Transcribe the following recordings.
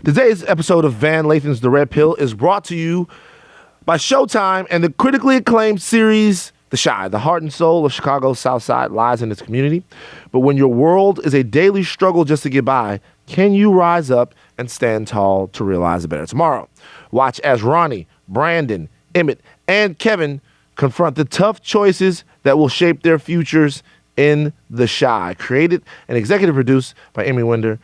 Today's episode of Van Lathan's The Red Pill is brought to you by Showtime and the critically acclaimed series The Chi. The heart and soul of Chicago's South Side lies in its community. But when your world is a daily struggle just to get by, can you rise up and stand tall to realize a better tomorrow? Watch as Ronnie, Brandon, Emmett, and Kevin confront the tough choices that will shape their futures in The Chi. Created and executive produced by Emmy winner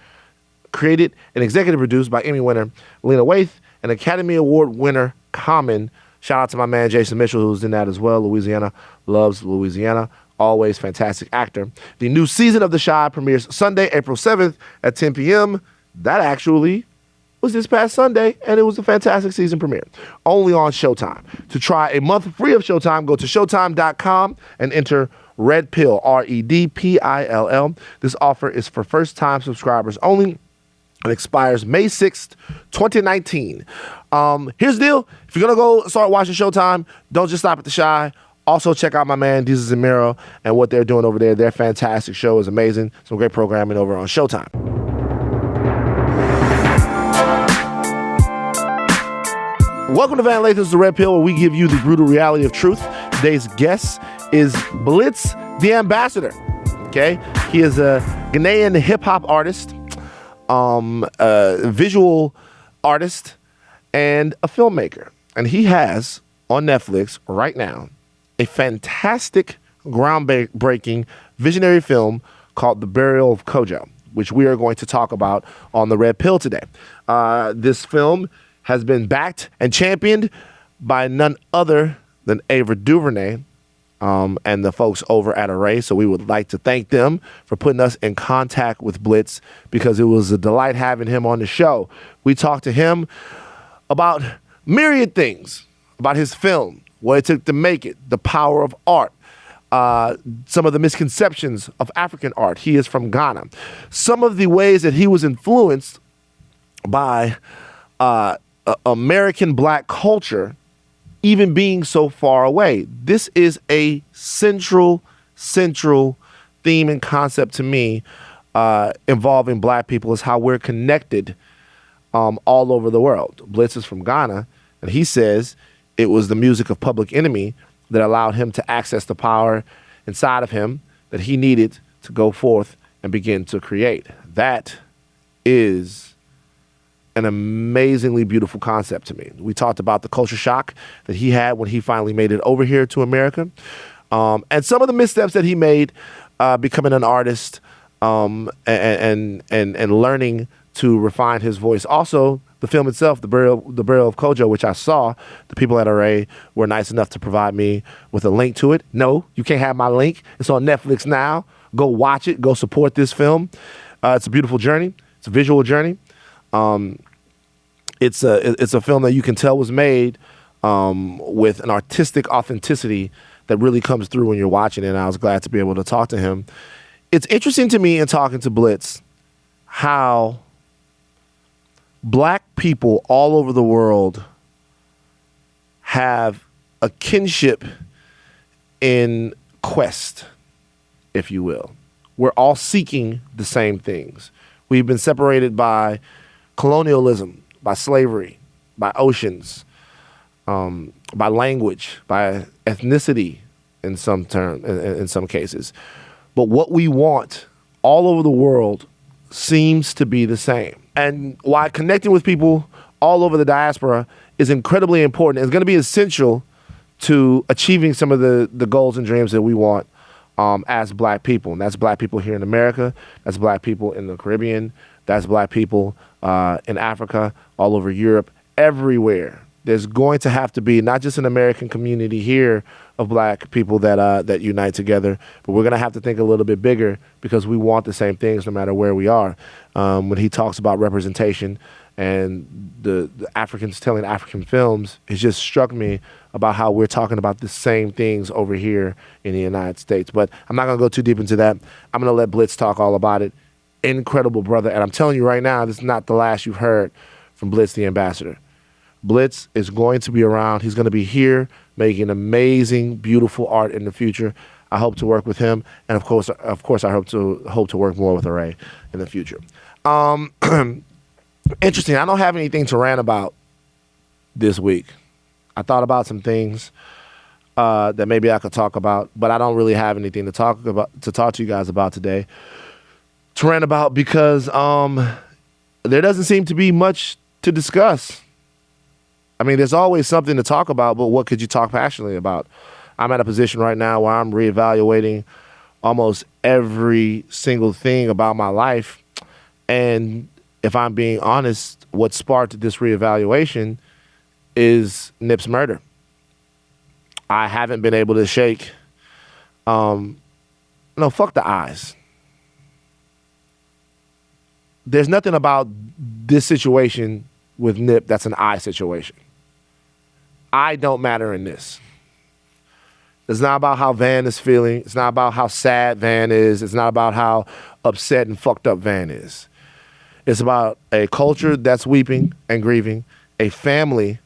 Lena Waithe, and Academy Award winner Common. Shout out to my man Jason Mitchell, who's in that as well. Louisiana loves Louisiana. Always fantastic actor. The new season of The Chi premieres Sunday, April 7th at 10 p.m. That actually was this past Sunday, and it was a fantastic season premiere. Only on Showtime. To try a month free of Showtime, go to showtime.com and enter Red Pill, REDPILL. This offer is for first-time subscribers only. It expires May 6th, 2019. Here's the deal. If you're going to go start watching Showtime, don't just stop at The Chi. Also, check out my man, Deezus and Miro, and what they're doing over there. Their fantastic show is amazing. Some great programming over on Showtime. Welcome to Van Lathan's The Red Pill, where we give you the brutal reality of truth. Today's guest is Blitz The Ambassador. Okay? He is a Ghanaian hip-hop artist, a visual artist, and a filmmaker. And he has, on Netflix right now, a fantastic, groundbreaking, visionary film called The Burial of Kojo, which we are going to talk about on The Red Pill today. This film has been backed and championed by none other than Ava DuVernay and the folks over at Array. So we would like to thank them for putting us in contact with Blitz, because it was a delight having him on the show. We talked to him about myriad things, about his film, what it took to make it, the power of art, some of the misconceptions of African art. He is from Ghana. Some of the ways that he was influenced by American black culture, even being so far away. This is a central theme and concept to me, involving black people, is how we're connected all over the world. Blitz is from Ghana, and he says it was the music of Public Enemy that allowed him to access the power inside of him that he needed to go forth and begin to create. That is an amazingly beautiful concept to me. We talked about the culture shock that he had when he finally made it over here to America, and some of the missteps that he made becoming an artist, and learning to refine his voice. Also, the film itself, The Burial of Kojo, which I saw, the people at Array were nice enough to provide me with a link to it. No, you can't have my link. It's on Netflix now. Go watch it. Go support this film. It's a beautiful journey. It's a visual journey. It's a film that you can tell was made with an artistic authenticity that really comes through when you're watching it, and I was glad to be able to talk to him. It's interesting to me in talking to Blitz how black people all over the world have a kinship in quest, if you will. We're all seeking the same things. We've been separated by colonialism, by slavery, by oceans, by language, by ethnicity in some cases. But what we want all over the world seems to be the same. And why connecting with people all over the diaspora is incredibly important, it's going to be essential to achieving some of the goals and dreams that we want as black people. And that's black people here in America, that's black people in the Caribbean, that's black people in Africa, all over Europe, everywhere. There's going to have to be not just an American community here of black people that unite together, but we're going to have to think a little bit bigger, because we want the same things no matter where we are. When he talks about representation and the Africans telling African films, it just struck me about how we're talking about the same things over here in the United States. But I'm not going to go too deep into that. I'm going to let Blitz talk all about it. Incredible brother. And I'm telling you right now, this is not the last you've heard from Blitz the Ambassador. Blitz is going to be around. He's going to be here making amazing, beautiful art in the future. I hope to work with him, and of course, I hope to work more with Array in the future. Interesting. I don't have anything to rant about this week. I thought about some things that maybe I could talk about, but I don't really have anything to talk to you guys about today. To rant about because there doesn't seem to be much to discuss. I mean, there's always something to talk about, but what could you talk passionately about? I'm at a position right now where I'm reevaluating almost every single thing about my life. And if I'm being honest, what sparked this reevaluation is Nip's murder. I haven't been able to shake, no, fuck the eyes. There's nothing about this situation with Nip that's an eye situation. I don't matter in this. It's not about how Van is feeling. It's not about how sad Van is. It's not about how upset and fucked up Van is. It's about a culture that's weeping and grieving, a family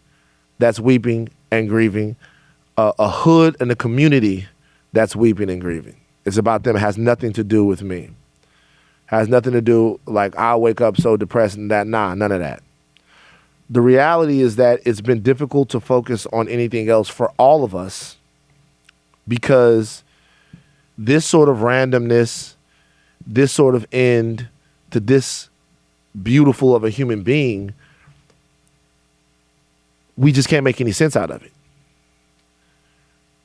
that's weeping and grieving, a hood and a community that's weeping and grieving. It's about them. It has nothing to do with me. Has nothing to do, like, I'll wake up so depressed and that. Nah, none of that. The reality is that it's been difficult to focus on anything else for all of us because this sort of randomness, this sort of end to this beautiful of a human being, we just can't make any sense out of it.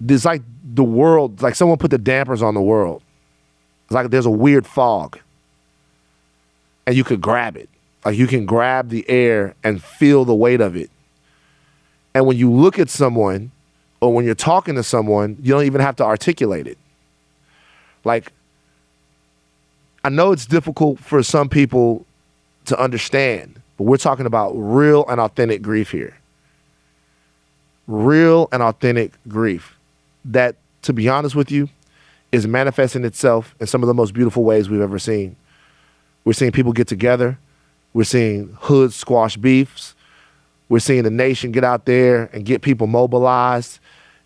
It's like the world, like someone put the dampers on the world. It's like there's a weird fog and you could grab it. Like you can grab the air and feel the weight of it. And when you look at someone or when you're talking to someone, you don't even have to articulate it. Like, I know it's difficult for some people to understand, but we're talking about real and authentic grief here. Real and authentic grief that, to be honest with you, is manifesting itself in some of the most beautiful ways we've ever seen. We're seeing people get together. We're seeing hoods squash beefs. We're seeing the nation get out there and get people mobilized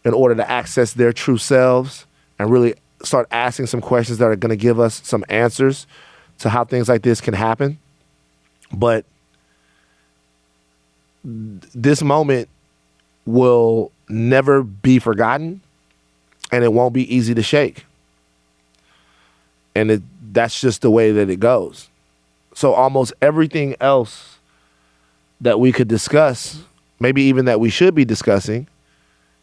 in order to access their true selves and really start asking some questions that are going to give us some answers to how things like this can happen. But this moment will never be forgotten, and it won't be easy to shake. And that's just the way that it goes. So almost everything else that we could discuss, maybe even that we should be discussing,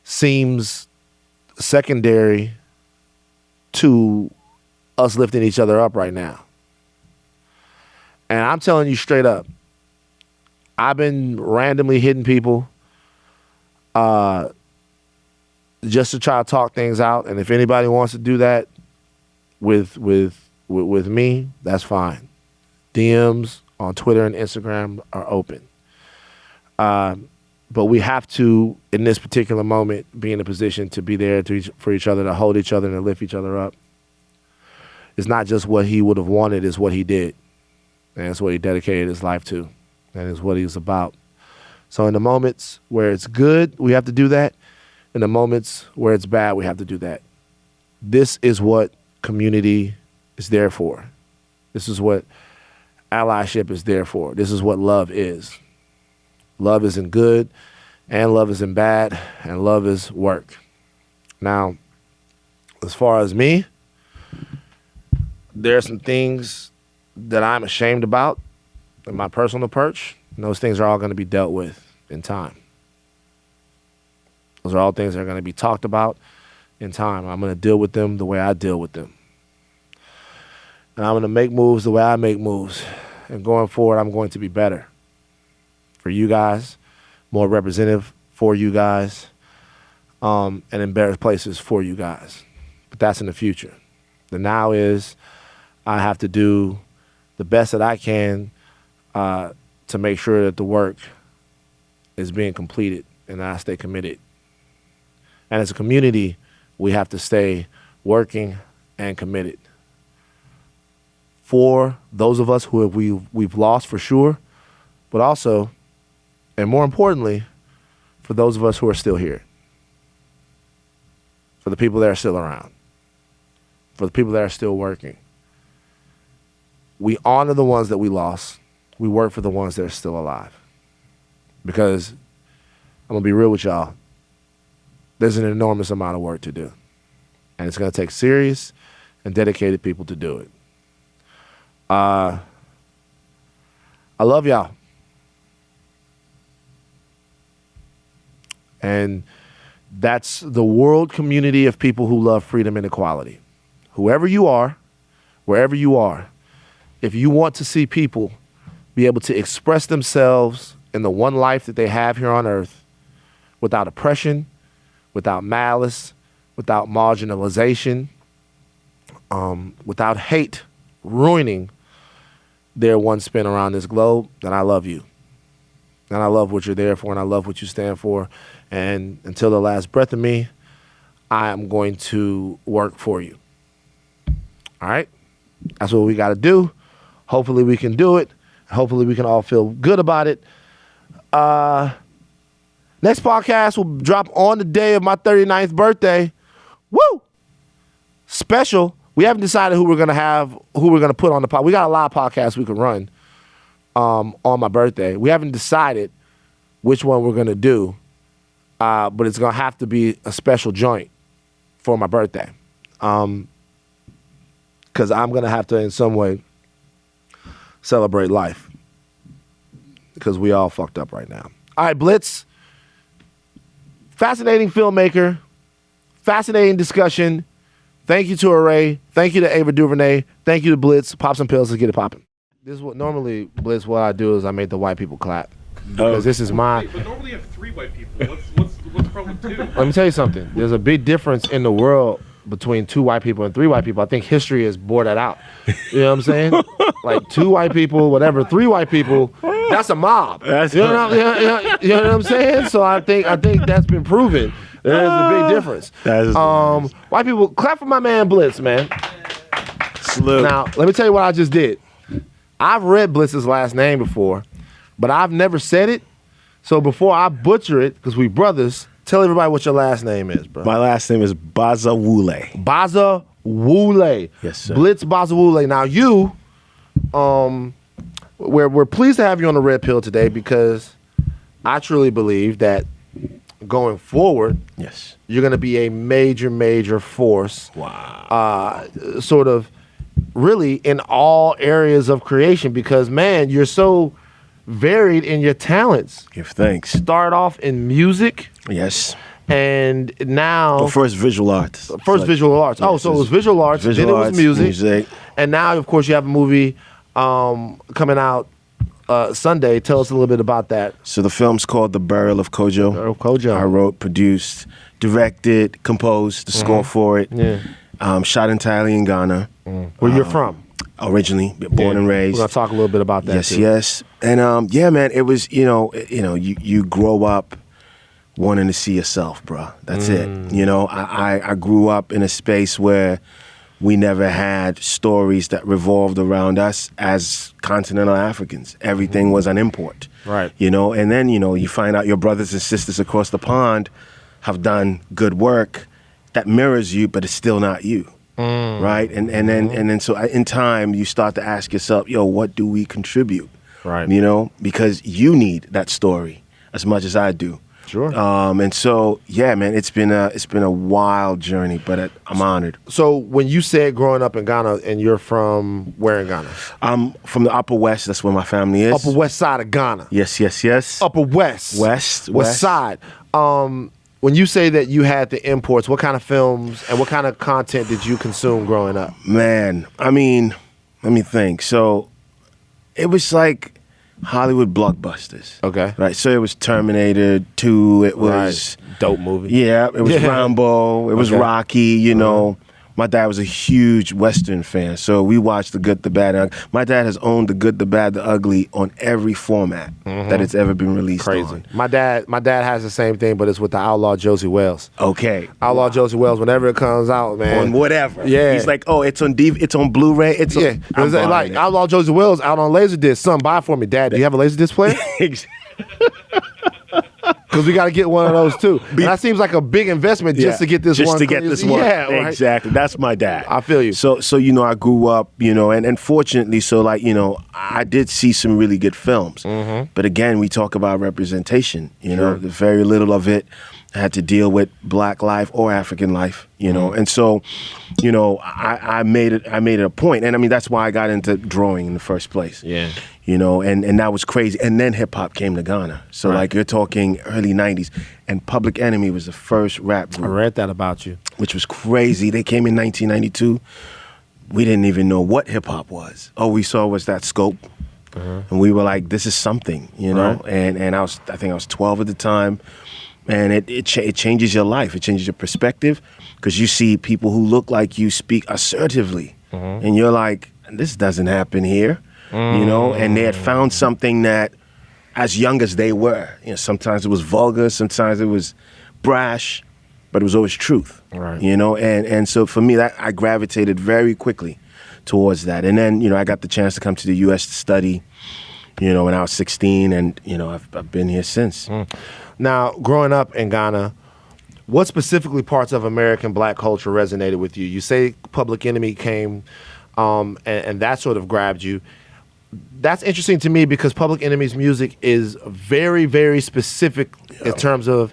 seems secondary to us lifting each other up right now. And I'm telling you straight up, I've been randomly hitting people just to try to talk things out. And if anybody wants to do that with me, that's fine. DMs on Twitter and Instagram are open. But we have to, in this particular moment, be in a position to be there for each other, to hold each other and to lift each other up. It's not just what he would have wanted, it's what he did. And it's what he dedicated his life to. And it's what he was about. So in the moments where it's good, we have to do that. In the moments where it's bad, we have to do that. This is what community is there for. This is what allyship is there for. This is what love is. Love is in good, and love is in bad, and love is work. Now, as far as me, there are some things that I'm ashamed about in my personal perch, and those things are all going to be dealt with in time. Those are all things that are going to be talked about in time. I'm going to deal with them the way I deal with them. And I'm going to make moves the way I make moves. And going forward, I'm going to be better for you guys, more representative for you guys, and in better places for you guys. But that's in the future. The now is I have to do the best that I can to make sure that the work is being completed and I stay committed. And as a community, we have to stay working and committed. For those of us who we've lost for sure, but also, and more importantly, for those of us who are still here. For the people that are still around. For the people that are still working. We honor the ones that we lost. we work for the ones that are still alive. Because I'm going to be real with y'all. There's an enormous amount of work to do. And it's going to take serious and dedicated people to do it. I love y'all. And that's the world community of people who love freedom and equality. Whoever you are, wherever you are, if you want to see people be able to express themselves in the one life that they have here on earth without oppression, without malice, without marginalization, without hate ruining their one spin around this globe, then I love you. And I love what you're there for, and I love what you stand for. And until the last breath of me, I am going to work for you. All right? That's what we got to do. Hopefully we can do it. Hopefully we can all feel good about it. Next podcast will drop on the day of my 39th birthday. Woo! Special. We haven't decided who we're going to put on the pod. We got a lot of podcasts we can run on my birthday. We haven't decided which one we're going to do, but it's going to have to be a special joint for my birthday. Because I'm going to have to, in some way, celebrate life. Because we all fucked up right now. All right, Blitz. Fascinating filmmaker. Fascinating discussion. Thank you to Array. Thank you to Ava DuVernay. Thank you to Blitz. Pop some pills. Let's get it popping. This is what normally, Blitz, what I do is I make the white people clap. Because this is my... Wait, but normally you have 3 white people. What's the problem with 2? Let me tell you something. There's a big difference in the world between 2 white people and 3 white people. I think history has bore that out. You know what I'm saying? Like 2 white people, whatever. 3 white people, that's a mob. You know what I'm saying? So I think that's been proven. There's a big difference. That is white people, clap for my man Blitz, man. Salute. Now, let me tell you what I just did. I've read Blitz's last name before, but I've never said it. So before I butcher it, because we brothers, tell everybody what your last name is, bro. My last name is Bazawule. Bazawule. Yes, sir. Blitz Bazawule. Now you, we're pleased to have you on the Red Pill today because I truly believe that going forward, Yes. you're going to be a major, major force. Wow. Sort of really in all areas of creation because, man, you're so varied in your talents. Give thanks. Start off in music. Yes. And now... Well, first visual arts. Visual arts. Yes, oh, so it was visual arts, then it was music. And now, of course, you have a movie coming out Sunday. Tell us a little bit about that. So the film's called The Burial of Kojo. Burial of Kojo. I wrote, produced, directed, composed the score for it. Yeah. Shot entirely in Ghana. Where you're from? Originally, born and raised. We're gonna talk a little bit about that. Yes, too. yes. And yeah, man, it was you grow up wanting to see yourself, bro. That's it. I grew up in a space where we never had stories that revolved around us as continental Africans. Everything was an import. Right. And then you find out your brothers and sisters across the pond have done good work that mirrors you, but it's still not you. Right. And then so in time you start to ask yourself, what do we contribute? Right. Because you need that story as much as I do. Sure. And so yeah, man, it's been a wild journey, but I'm honored. So when you said growing up in Ghana, and you're from where in Ghana? I'm from the Upper West. That's where my family is. Upper West side of Ghana. Yes, yes, yes. Upper West. West side. When you say that you had the imports, what kind of films and what kind of content did you consume growing up? Man, I mean, let me think. So it was like Hollywood blockbusters. Okay. Right. So it was Terminator 2. It was dope movie. Yeah. It was Rambo. It was Rocky. My dad was a huge Western fan, so we watched The Good, the Bad, and Ugly. My dad has owned The Good, the Bad, the Ugly on every format that it's ever been released on. My dad has the same thing, but it's with the Outlaw Josie Wales. Okay. Outlaw Josie Wales, whenever it comes out, man. On whatever. Yeah. He's like, it's on DVD, it's on Blu-ray. It's like Outlaw Josie Wales out on Laserdisc. Son, buy it for me, Dad. Do you have a Laserdisc player? because we got to get one of those too. And that seems like a big investment just to get this one. Just to get this one. Yeah, right? Exactly. That's my dad. I feel you. So I grew up, and fortunately, I did see some really good films. Mm-hmm. But again, we talk about representation. Very little of it had to deal with Black life or African life. And so, I made it a point, and I mean that's why I got into drawing in the first place. Yeah. And that was crazy. And then hip hop came to Ghana. So like you're talking early 90s, and Public Enemy was the first rap group. I read that about you. Which was crazy. They came in 1992. We didn't even know what hip hop was. All we saw was that scope. And we were like, this is something, Right. And I think I was 12 at the time. And it changes your life. It changes your perspective because you see people who look like you speak assertively. And you're like, this doesn't happen here. And they had found something that, as young as they were, sometimes it was vulgar, sometimes it was brash, but it was always truth. Right. And so for me, that I gravitated very quickly towards that. And then, I got the chance to come to the U.S. to study, when I was 16, and, I've been here since. Now, growing up in Ghana, what specifically parts of American Black culture resonated with you? You say Public Enemy came, and that sort of grabbed you. That's interesting to me because Public Enemy's music is very, very specific in terms of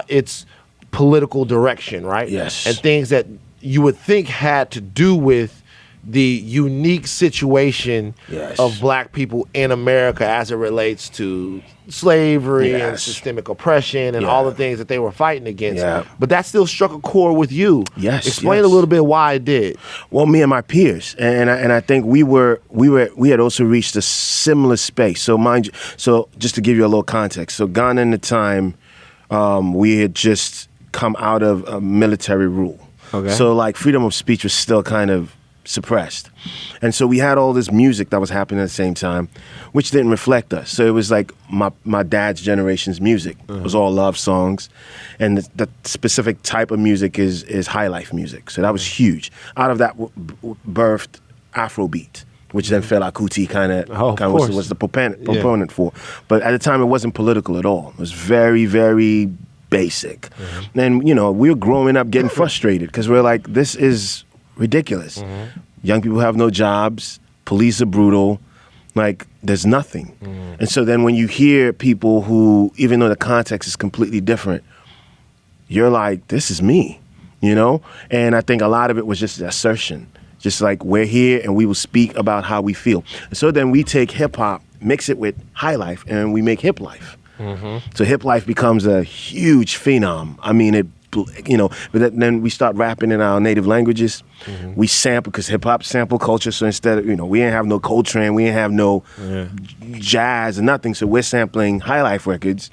its political direction, right? Yes. And things that you would think had to do with the unique situation of Black people in America as it relates to slavery and systemic oppression and all the things that they were fighting against. Yeah. But that still struck a chord with you. Yes. Explain a little bit why it did. Well, me and my peers, and I think we had also reached a similar space. So just to give you a little context, so Ghana in the time, we had just come out of a military rule. Okay. So like freedom of speech was still kind of suppressed. And so we had all this music that was happening at the same time, which didn't reflect us. So it was like my dad's generation's music. It was all love songs. And the specific type of music is high life music. So that was huge. Out of that birthed Afrobeat, which then Fela Kuti kind of was the proponent for. But at the time, it wasn't political at all. It was very, very basic. And, we were growing up getting frustrated because we're like, this is ridiculous. Young people have no jobs. Police are brutal. Like, there's nothing. And so then when you hear people who, even though the context is completely different, you're like, this is me, And I think a lot of it was just assertion. Just like, we're here and we will speak about how we feel. And so then we take hip hop, mix it with high life, and we make hip life. So hip life becomes a huge phenom. I mean, but then we start rapping in our native languages. We sample, because hip hop sample culture. So instead of, we didn't have no Coltrane, we didn't have no jazz or nothing. So we're sampling high life records,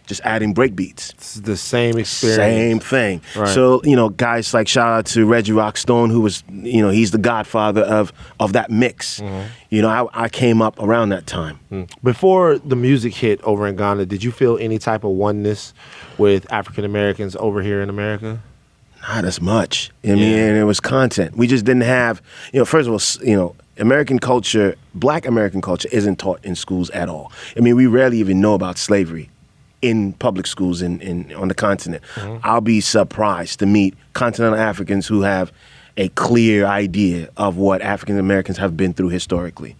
just adding break beats. It's the same experience. Same thing. Right. So, guys like, shout out to Reggie Rockstone, who was, he's the godfather of that mix. I came up around that time. Before the music hit over in Ghana, did you feel any type of oneness with African Americans over here in America? Not as much. I mean, and it was content. We just didn't have, first of all, American culture, Black American culture isn't taught in schools at all. I mean, we rarely even know about slavery in public schools on the continent. I'll be surprised to meet continental Africans who have a clear idea of what African Americans have been through historically,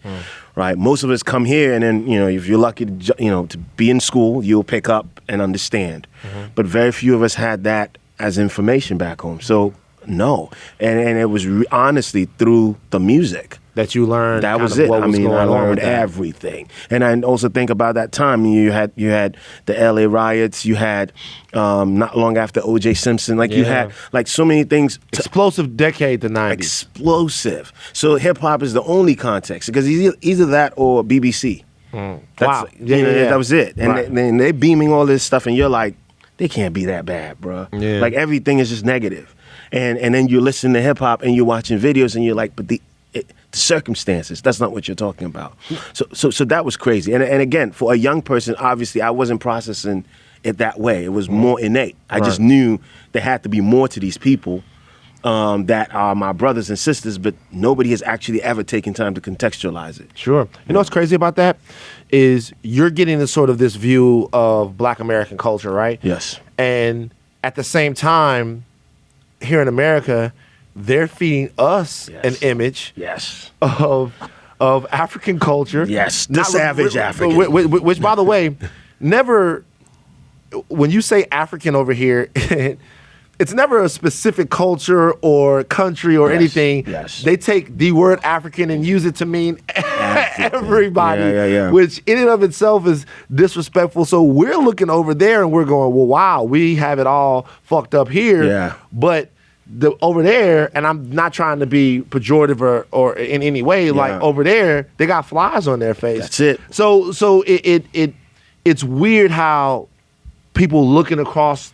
right? Most of us come here, and then if you're lucky to be in school, you'll pick up and understand. But very few of us had that as information back home. So no, and it was honestly through the music that you learned. That was it. I learned everything. And I also think about that time. You had the LA riots. You had not long after O.J. Simpson. You had so many things. Explosive decade, the 90s. Explosive. So hip hop is the only context, because either that or BBC. Wow. That was it. And then they're beaming all this stuff, and you're like, they can't be that bad, bro. Yeah. Like, everything is just negative. And then you listen to hip hop and you're watching videos and you're like, but the circumstances, that's not what you're talking about. So that was crazy. And again, for a young person, obviously I wasn't processing it that way. It was more innate. I just knew there had to be more to these people. that are my brothers and sisters, but nobody has actually ever taken time to contextualize it. Sure. You know what's crazy about that is you're getting this sort of this view of Black American culture, right? Yes. And at the same time, here in America, they're feeding us an image Yes. of African culture. Yes, the Not- savage African. Which, by the way, never, when you say African over here, it's never a specific culture or country or anything. Yes. They take the word African and use it to mean everybody, Yeah. which in and of itself is disrespectful. So we're looking over there and we're going, well, wow, we have it all fucked up here. Yeah. But over there, and I'm not trying to be pejorative or in any way, like over there, they got flies on their face. That's it. So it's weird how people looking across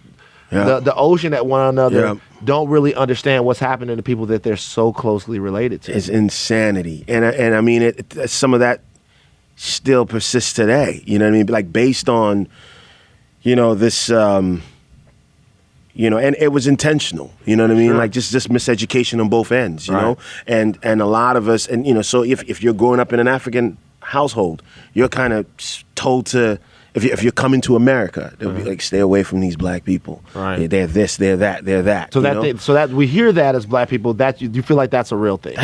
the ocean at one another don't really understand what's happening to people that they're so closely related to. It's insanity, and I mean, some of that still persists today. You know what I mean? Like based on, this. And it was intentional, you know what I mean? Sure. Like just miseducation on both ends, you know? And a lot of us, and so if you're growing up in an African household, you're kind of told to, if you're coming to America, they'll be like, stay away from these Black people. Right. They're this, they're that, they're that. So that we hear that as Black people, that you feel like that's a real thing.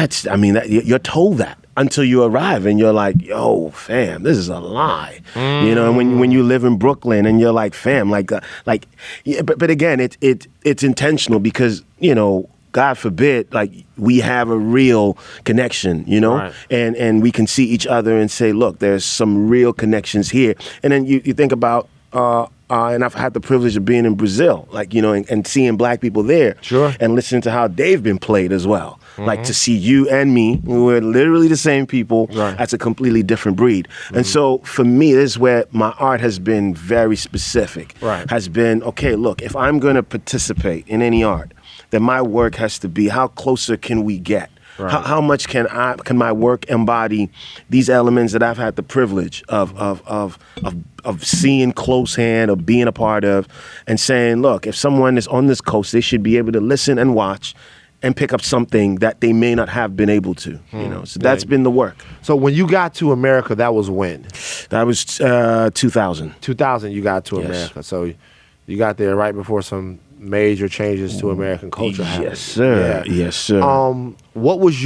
You're told that until you arrive and you're like, yo, fam, this is a lie. And when you live in Brooklyn and you're like, fam, but again, it's intentional because, God forbid, like we have a real connection, and we can see each other and say, look, there's some real connections here. And then you think about, and I've had the privilege of being in Brazil, and seeing Black people there, and listening to how they've been played as well. Like to see you and me, we're literally the same people. That's a completely different breed. And so for me, this is where my art has been very specific. Has been, okay, look, if I'm going to participate in any art, then my work has to be, how closer can we get? How much can my work embody these elements that I've had the privilege of seeing close hand, of being a part of, and saying, look, if someone is on this coast, they should be able to listen and watch and pick up something that they may not have been able to. So that's been the work. So when you got to America, that was when? That was 2000. 2000, you got to America. So you got there right before some major changes to American culture happened. Yes, sir. Yeah. Yes, sir. What was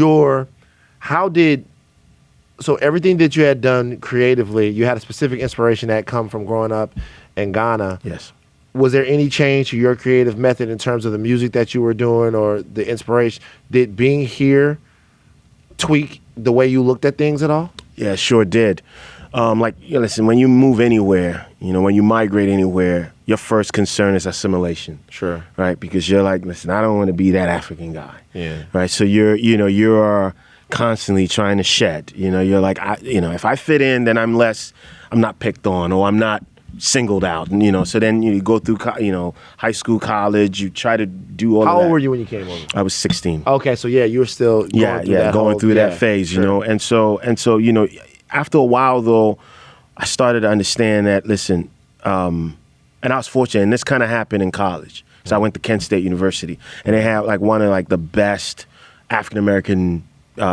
so everything that you had done creatively, you had a specific inspiration that come from growing up in Ghana. Yes. Was there any change to your creative method in terms of the music that you were doing or the inspiration? Did being here tweak the way you looked at things at all? Yeah, sure did. Listen, when you move anywhere, when you migrate anywhere, your first concern is assimilation. Sure. Right? Because you're like, listen, I don't want to be that African guy. Yeah. Right? So you're constantly trying to shed. You're like, if I fit in, then I'm not picked on, or I'm not singled out. So then you go through, high school, college, you try to do all of that. How old were you when you came over? I was 16. Okay, so you were still going through that phase, and so after a while though, I started to understand that, listen, and I was fortunate, and this kind of happened in college. So I went to Kent State University, and they have like one of the best African American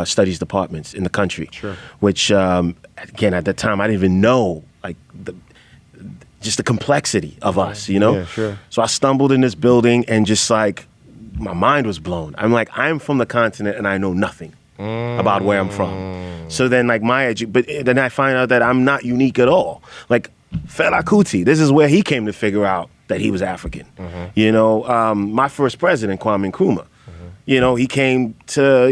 studies departments in the country. Sure. Which again, at the time, I didn't even know just the complexity of us, Yeah, sure. So I stumbled in this building and just like my mind was blown. I'm from the continent and I know nothing about where I'm from. So then but then I find out that I'm not unique at all. Like Fela Kuti, this is where he came to figure out that he was African. My first president, Kwame Nkrumah, he came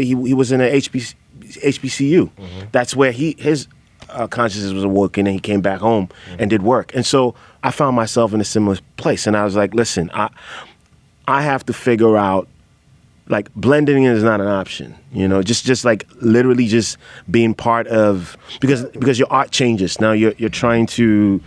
he was in an HBCU. That's where his consciousness was awoken, and he came back home and did work. And so I found myself in a similar place, and I was like, listen, I have to figure out, like, blending in is not an option, just like literally just being part of, because your art changes. Now you're trying to,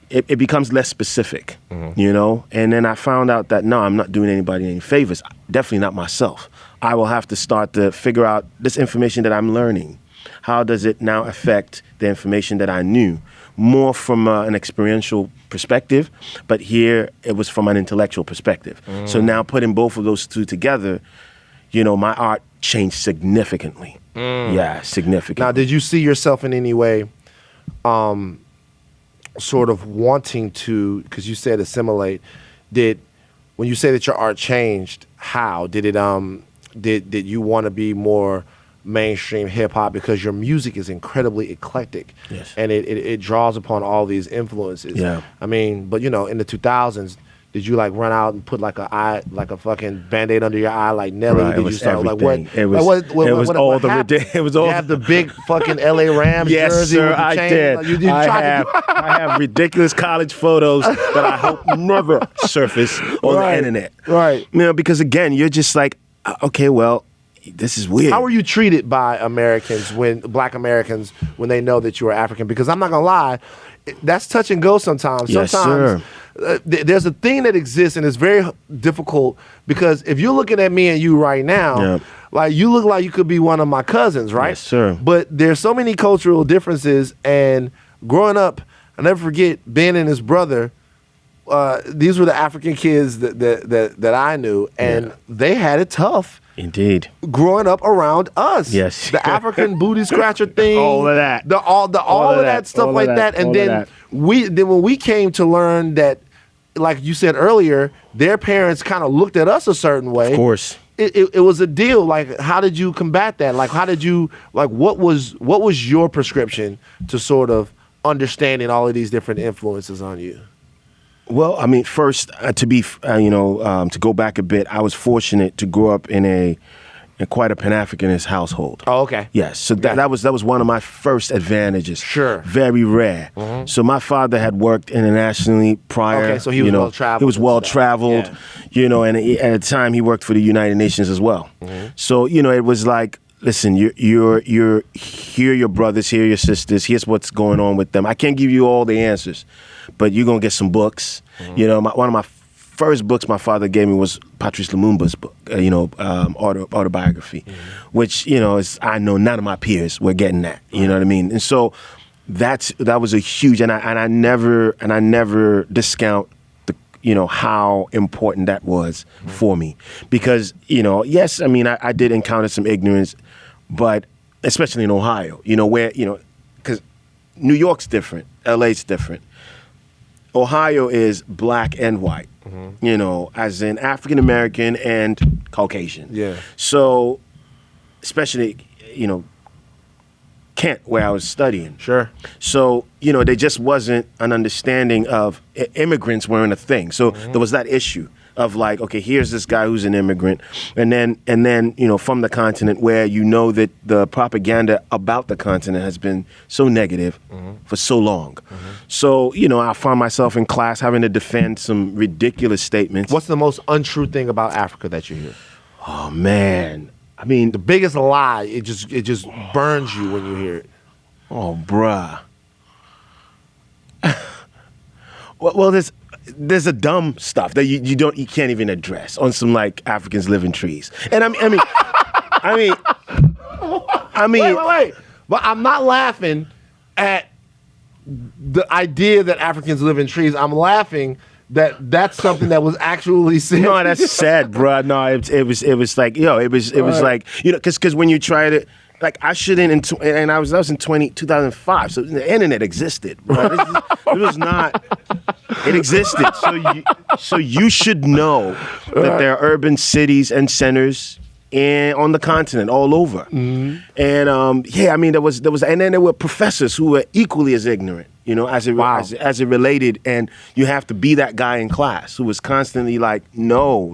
it becomes less specific, and then I found out that no, I'm not doing anybody any favors, definitely not myself. I will have to start to figure out this information that I'm learning. How does it now affect the information that I knew more from an experiential perspective, but here it was from an intellectual perspective. So now putting both of those two together, my art changed significantly. Yeah, significantly. Now, did you see yourself in any way sort of wanting to, because you said assimilate, when you say that your art changed, how? Did it did you want to be more mainstream hip hop, because your music is incredibly eclectic, yes, and it draws upon all these influences. Yeah. I mean, but in the 2000s, did you like run out and put like a fucking Band-Aid under your eye like Nelly? Right, did it you was start everything. like what? It was all the happened? it was all You have the big fucking LA Rams yes, jersey sir, with the I chain. did. Like, you I tried to have I have ridiculous college photos that I hope never surface on the internet. Right. Because again, you're just like, okay, well, this is weird. How were you treated by Americans, Black Americans, when they know that you are African? Because I'm not gonna lie, that's touch and go sometimes. Yes, Sometimes there's a thing that exists, and it's very difficult, because if you're looking at me and you right now, Yeah. like you look like you could be one of my cousins, right? Yes, sir. But there's so many cultural differences, and growing up, I'll never forget Ben and his brother. These were the African kids that I knew, and they had it tough. Indeed. Growing up around us, Yes. the African booty scratcher thing, All of that. all of that stuff all of like that, that, and all of then that. when we came to learn that, like you said earlier, their parents kind of looked at us a certain way. Of course. It was a deal. Like, how did you combat that? Like, how did you what was your prescription to sort of understanding all of these different influences on you? Well, I mean, first to go back a bit, I was fortunate to grow up in quite a Pan-Africanist household. Oh, okay. Yes, so that was one of my first advantages. Sure. Very rare. So my father had worked internationally prior. Okay, so he was well-traveled. He was well traveled, Yeah. and at the time he worked for the United Nations as well. So it was like, listen, you're here, your brothers, here, your sisters. Here's what's going on with them. I can't give you all the answers, but you're gonna get some books. One of my first books my father gave me was Patrice Lumumba's book, autobiography, which is, I know none of my peers were getting that. You know what I mean? And so that was a huge, and I never discount how important that was for me, because yes, I mean I did encounter some ignorance, but especially in Ohio, where because New York's different, LA's different. Ohio is black and white, as in African American and Caucasian. Yeah. So, especially, Kent, where I was studying. Sure. So, there just wasn't an understanding of immigrants weren't a thing. So there was that issue of like, okay, here's this guy who's an immigrant, and then from the continent, where that the propaganda about the continent has been so negative for so long. So I found myself in class having to defend some ridiculous statements. What's the most untrue thing about Africa that you hear? Oh man, I mean The biggest lie, it just burns you when you hear it. Oh, bruh. well, there's a dumb stuff that you can't even address on some like Africans live in trees, and I mean. Wait. But I'm not laughing at the idea that Africans live in trees. I'm laughing that that's something that was actually said. No, that's sad, bro. No, it was like, it was like, because when you try to, like, I shouldn't, and I was in 2005, so the internet existed, bro. It was not, it existed. So you should know that there are urban cities and centers on the continent, all over. And I mean, there was, and then there were professors who were equally as ignorant, as it related, and you have to be that guy in class who was constantly like, no,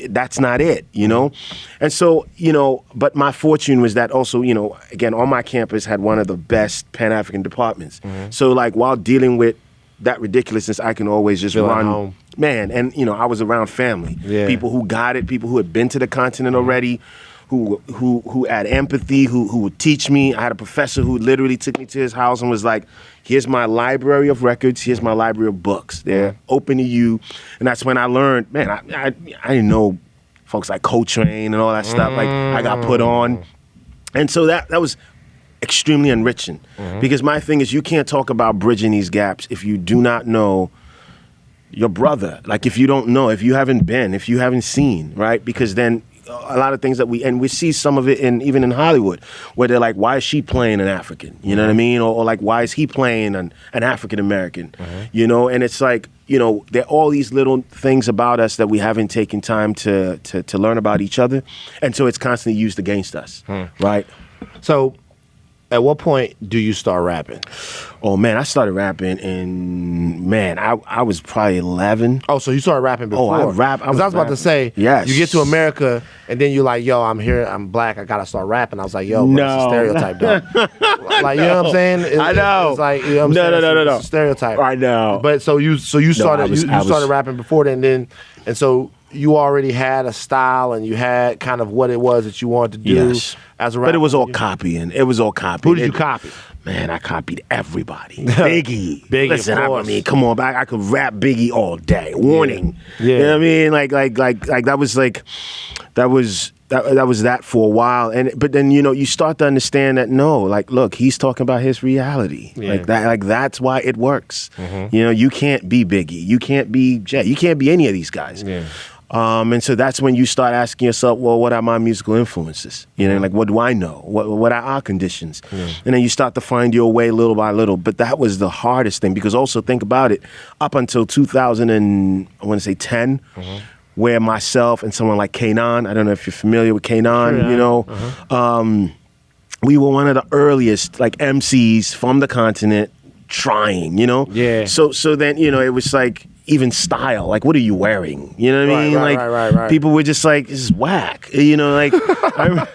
that's not it, And so, but my fortune was that also, again, on my campus had one of the best Pan-African departments. So like while dealing with that ridiculousness, I can always just Feel at run. home. Man, and I was around family, people who got it, people who had been to the continent already, who had empathy, who would teach me. I had a professor who literally took me to his house and was like, "Here's my library of records. Here's my library of books. They're open to you." And that's when I learned, man, I didn't know folks like Coltrane and all that stuff. Like I got put on, and so that was extremely enriching. Because my thing is, you can't talk about bridging these gaps if you do not know your brother. Like, if you don't know, if you haven't been, if you haven't seen, right? Because then a lot of things that we see some of it even in Hollywood, where they're like, why is she playing an African? You know what I mean? Or like, why is he playing an African American? You know, and it's like, you know, there are all these little things about us that we haven't taken time to learn about each other, and so it's constantly used against us, right? So, at what point do you start rapping? Oh man, I started rapping I was probably 11. Oh, so you started rapping before? I rap. Because I was about to say, yes. You get to America and then you're like, yo, I'm here, I'm black, I gotta start rapping. I was like, yo, bro, it's a stereotype, dog. Like, you know what I'm saying? I know. It's like, you know what I'm saying? No. It's a stereotype. I know. But so you started I started rapping before then, and so you already had a style and you had kind of what it was that you wanted to do as a rapper. But it was all copying. It was all copying. Who did you copy? Man, I copied everybody. Biggie. Biggie, Listen, of I course. mean, come on, I could rap Biggie all day. Warning. Yeah. You know what I mean? Like that was that for a while. But then, you know, you start to understand that no, like, look, he's talking about his reality. Yeah. Like that's why it works. You know, you can't be Biggie. You can't be Jay. You can't be any of these guys. Yeah. And so that's when you start asking yourself, well, what are my musical influences? You know, like, what do I know? What are our conditions? And then you start to find your way little by little. But that was the hardest thing, because also think about it, up until 2010, where myself and someone like Kanan, I don't know if you're familiar with Kanan, Sure, you know, we were one of the earliest like MCs from the continent trying, you know? Yeah. So then, you know, it was like, even style, like, what are you wearing? You know what I mean? Right. People were just like, this is whack. You know, like, I remember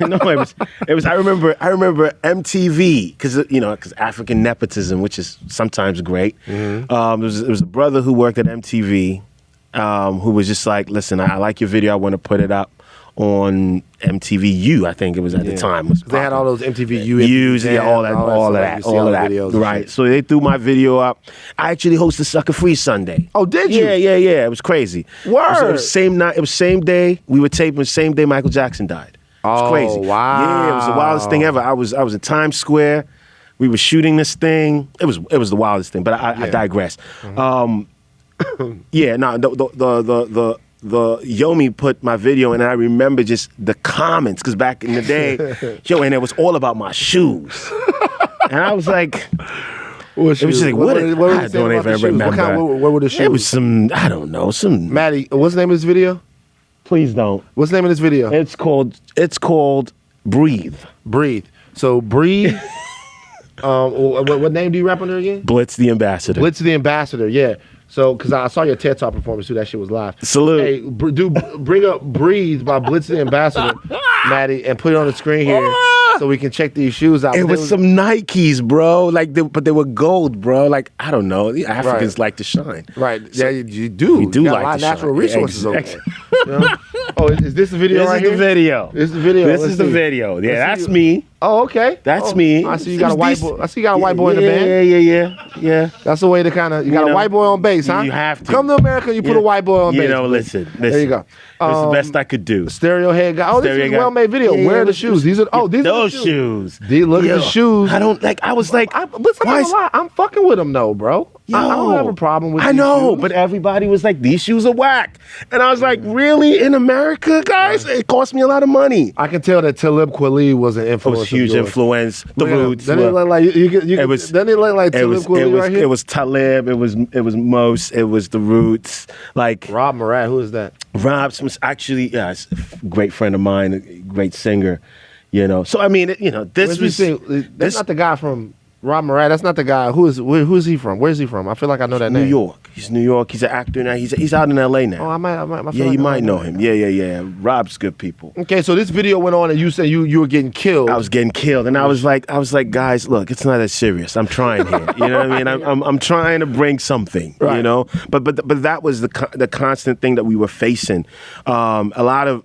MTV, because African nepotism, which is sometimes great. There was a brother who worked at MTV, who was just like, listen, I like your video, I want to put it up on MTV I think it was at the time. They had all those MTV U's, all that. Videos, right. So they threw my video up. I actually hosted Sucker Free Sunday. Oh, did you? Yeah. It was crazy. Word. It was same night. It was same day. We were taping the same day Michael Jackson died. It was crazy. Wow. Yeah, it was the wildest thing ever. I was in Times Square. We were shooting this thing. It was the wildest thing. But I digress. The Yomi put my video in, and I remember just the comments, because back in the day, and it was all about my shoes. And I was like, it was just like, I don't even remember. What were the shoes? It was some, I don't know, some. Maddie, what's the name of this video? Please don't. What's the name of this video? It's called Breathe. Breathe. So Breathe. What name do you rap under again? Blitz the Ambassador. Blitz the Ambassador, yeah. So, because I saw your TED Talk performance too, that shit was live. Salute. Hey, bring up Breathe by Blitz the Ambassador, Maddie, and put it on the screen here so we can check these shoes out. It was some Nikes, bro. But they were gold, bro. Like, I don't know. The Africans like to shine. Right. Yeah, you do. We do you got like a lot of to natural shine. resources over Exactly. there. You know? Oh, is this the video right here? This is the video. This is the video. This Let's is the see. video. Yeah, Let's that's see. me. Oh, okay. That's me. I see you got a white boy. I see you got a white boy in the band. Yeah. That's the way to kind of, you got a white boy on bass, huh? You have to. Come to America and you put a white boy on bass. You know, listen. There you go. It's the best I could do. Stereo head guy. Oh, this is a well-made video. Yeah, Where are the shoes? These are those the shoes. Look at the shoes. I don't like. I was like, I'm fucking with them though, bro. I don't have a problem with. I know, shoes. but everybody was like, these shoes are whack, and I was like, really, in America, guys? It cost me a lot of money. I can tell that Talib Kweli was an influence. It was huge influence. The Roots. Then it looked like It was. Then it looked like Talib Kweli right here. It was Talib. It was Mos. It was the Roots. Like Rob Morat. Who is that? Rob was actually it's a great friend of mine, a great singer. You know. So I mean, this was. That's not the guy from. Rob Morat, that's not the guy. Who is he from? Where is he from? I feel like I know that name. New York. He's New York. He's an actor now. He's out in L.A. now. Oh, I might. Yeah, you might know him. Yeah. Rob's good people. Okay, so this video went on, and you said you were getting killed. I was getting killed, and I was like, guys, look, it's not that serious. I'm trying here. You know what I mean? I'm trying to bring something. Right. You know, but that was the constant thing that we were facing. A lot of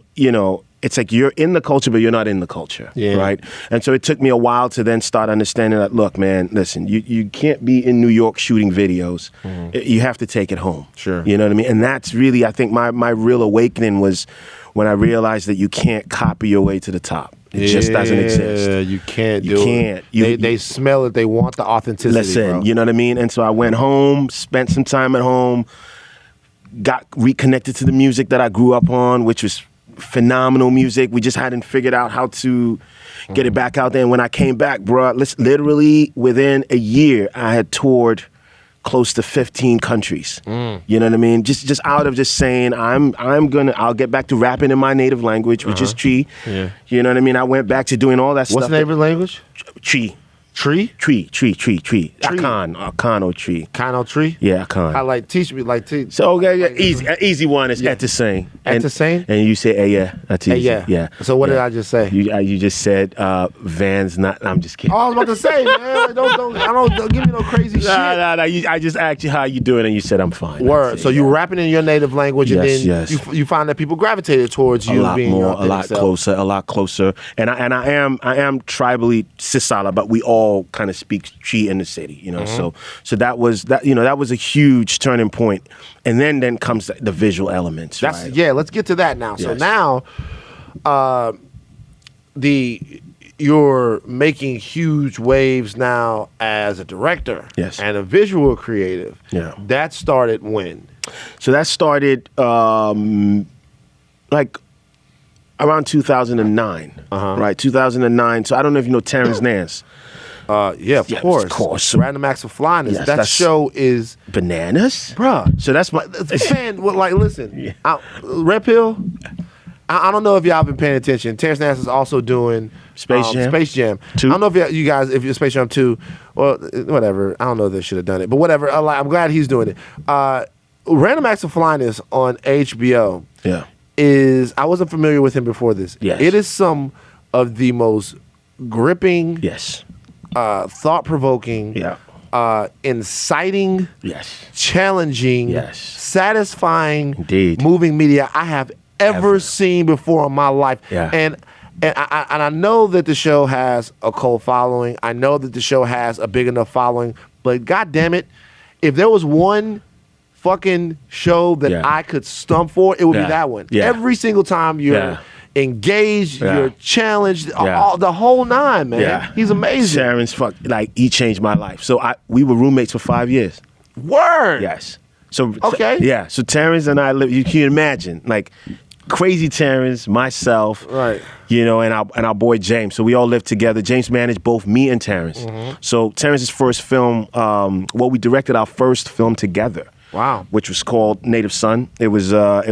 it's like you're in the culture, but you're not in the culture, right? And so it took me a while to then start understanding that, look, man, listen, you can't be in New York shooting videos. You have to take it home. Sure. You know what I mean? And that's really, I think, my real awakening was when I realized that you can't copy your way to the top. It just doesn't Yeah, exist. you can't You do can't. it. They smell it. They want the authenticity, Listen, bro. you know what I mean? And so I went home, spent some time at home, got reconnected to the music that I grew up on, which was phenomenal music. We just hadn't figured out how to get it back out there. And when I came back, bro, literally within a year, I had toured close to 15 countries. You know what I mean? Just out of just saying, I'll get back to rapping in my native language, which is Tree. Yeah. You know what I mean? I went back to doing all that stuff. What's the name of the language? Tree. Tree? Tree. Akan or Tree. Kano tree? Yeah, Akan. I like teach me like teach. So okay, yeah, easy one is Etisane. Etisane? And you say yeah. That's easy. Yeah. So what did I just say? You just said Van's not. I'm just kidding. Oh, I was about to say, man. Don't give me no crazy shit. Nah. I just asked you how you doing, and you said I'm fine. Word. That's it, So you rapping in your native language, and then Yes. you find that people gravitated towards a you lot being more, your a lot closer. And I am tribally Sisala, but we all kind of speak Tree in the city, you know. Mm-hmm. So that was a huge turning point, and then comes the visual elements. Right? Yeah, let's get to that now. So Yes. now, you're making huge waves now as a director, Yes. and a visual creative. Yeah. That started when? So that started like around 2009, right? 2009. So I don't know if you know Terrence Nance. Yeah, of Yeah, course. of course. Random Acts of Flyness. Yes, that that's- show is, Bananas? bruh. So that's my Man, well, like, listen, Red Pill. I don't know if y'all been paying attention. Terrence Nance is also doing Space Jam? Space Jam. 2? I don't know if you guys, if you're Space Jam 2, well, whatever. I don't know if they should have done it, but whatever. I'm glad he's doing it. Random Acts of Flyness on HBO yeah. is, I wasn't familiar with him before this. Yes. It is some of the most gripping, Yes. thought-provoking, inciting, Yes. challenging, Yes. satisfying, Indeed. moving media I have ever seen before in my life. Yeah. And I know that the show has a cult following. I know that the show has a big enough following. But God damn it, if there was one fucking show that Yeah. I could stump for, it would be Yeah. that one. Yeah. Every single time you're Yeah. engaged, Yeah. you're challenged, Yeah. the whole nine, man. Yeah. He's amazing. Terrence, he changed my life. So we were roommates for 5 years. Word. Yes. So Okay. yeah. So Terrence and I live. You can imagine, like crazy Terrence, myself, Right. You know, and our boy James. So we all lived together. James managed both me and Terrence. So Terrence's first film, we directed our first film together. Wow. Which was called Native Son. It was a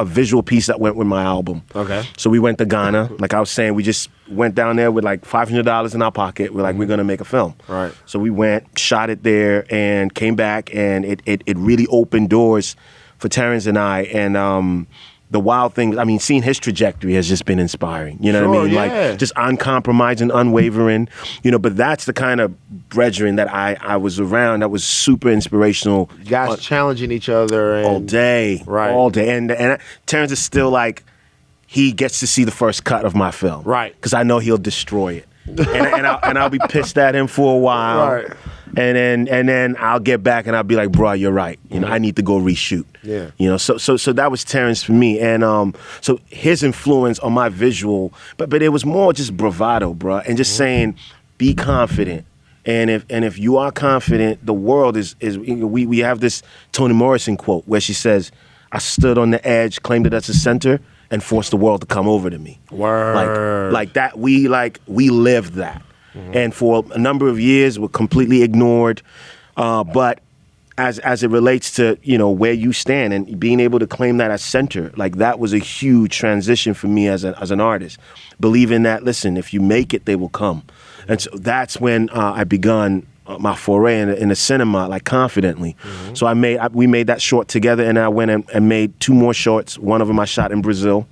visual piece that went with my album. Okay. So we went to Ghana. Like I was saying, we just went down there with like $500 in our pocket. We're like, we're gonna make a film. Right. So we went, shot it there, and came back, and it really opened doors for Terrence and I. And the wild thing, I mean, seeing his trajectory has just been inspiring. You know what I mean? Sure, yeah. Like just uncompromising, unwavering. You know, but that's the kind of brethren that I was around that was super inspirational. You guys challenging each other and All day, Right. all day, and Terrence is still like, he gets to see the first cut of my film, Right. Because I know he'll destroy it, and I'll be pissed at him for a while, Right. And then I'll get back and I'll be like, bro, you're right. You know, I need to go reshoot. Yeah. You know, so that was Terrence for me, and so his influence on my visual, but it was more just bravado, bro, and just saying, be confident. And if you are confident, the world is we have this Toni Morrison quote where she says, "I stood on the edge, claimed it as a center, and forced the world to come over to me." Word. Like that. We lived that, and for a number of years we're completely ignored. But as it relates to where you stand and being able to claim that as center, like that was a huge transition for me as an artist, believing that listen, if you make it, they will come. And so that's when I begun my foray in the cinema, like confidently. So we made that short together, and I went and made 2 more shorts. One of them I shot in Brazil.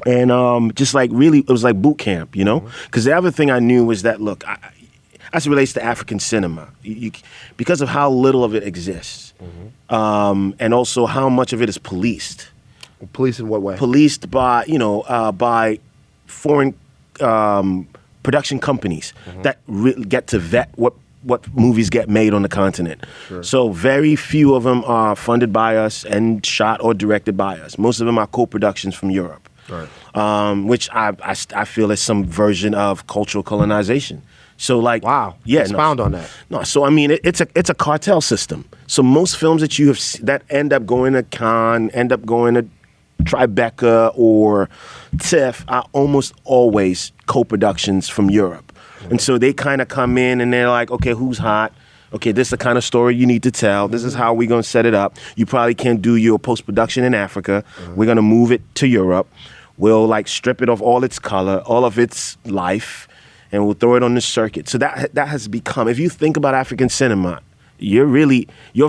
And just like really, it was like boot camp, Because the other thing I knew was that, look, as it relates to African cinema, because of how little of it exists, and also how much of it is policed. Police in what way? Policed by, by foreign production companies that get to vet what movies get made on the continent. Sure. So very few of them are funded by us and shot or directed by us. Most of them are co-productions from Europe. Right. which I feel is some version of cultural colonization. So like, Wow. yeah, Expound on that. No, so I mean, it's a cartel system. So most films that you have that end up going to Cannes, end up going to Tribeca or TIFF are almost always co-productions from Europe. And so they kind of come in and they're like, okay, who's hot? Okay, this is the kind of story you need to tell. This is how we're going to set it up. You probably can't do your post-production in Africa. We're going to move it to Europe. We'll like strip it of all its color, all of its life, and we'll throw it on the circuit. So that has become, if you think about African cinema, your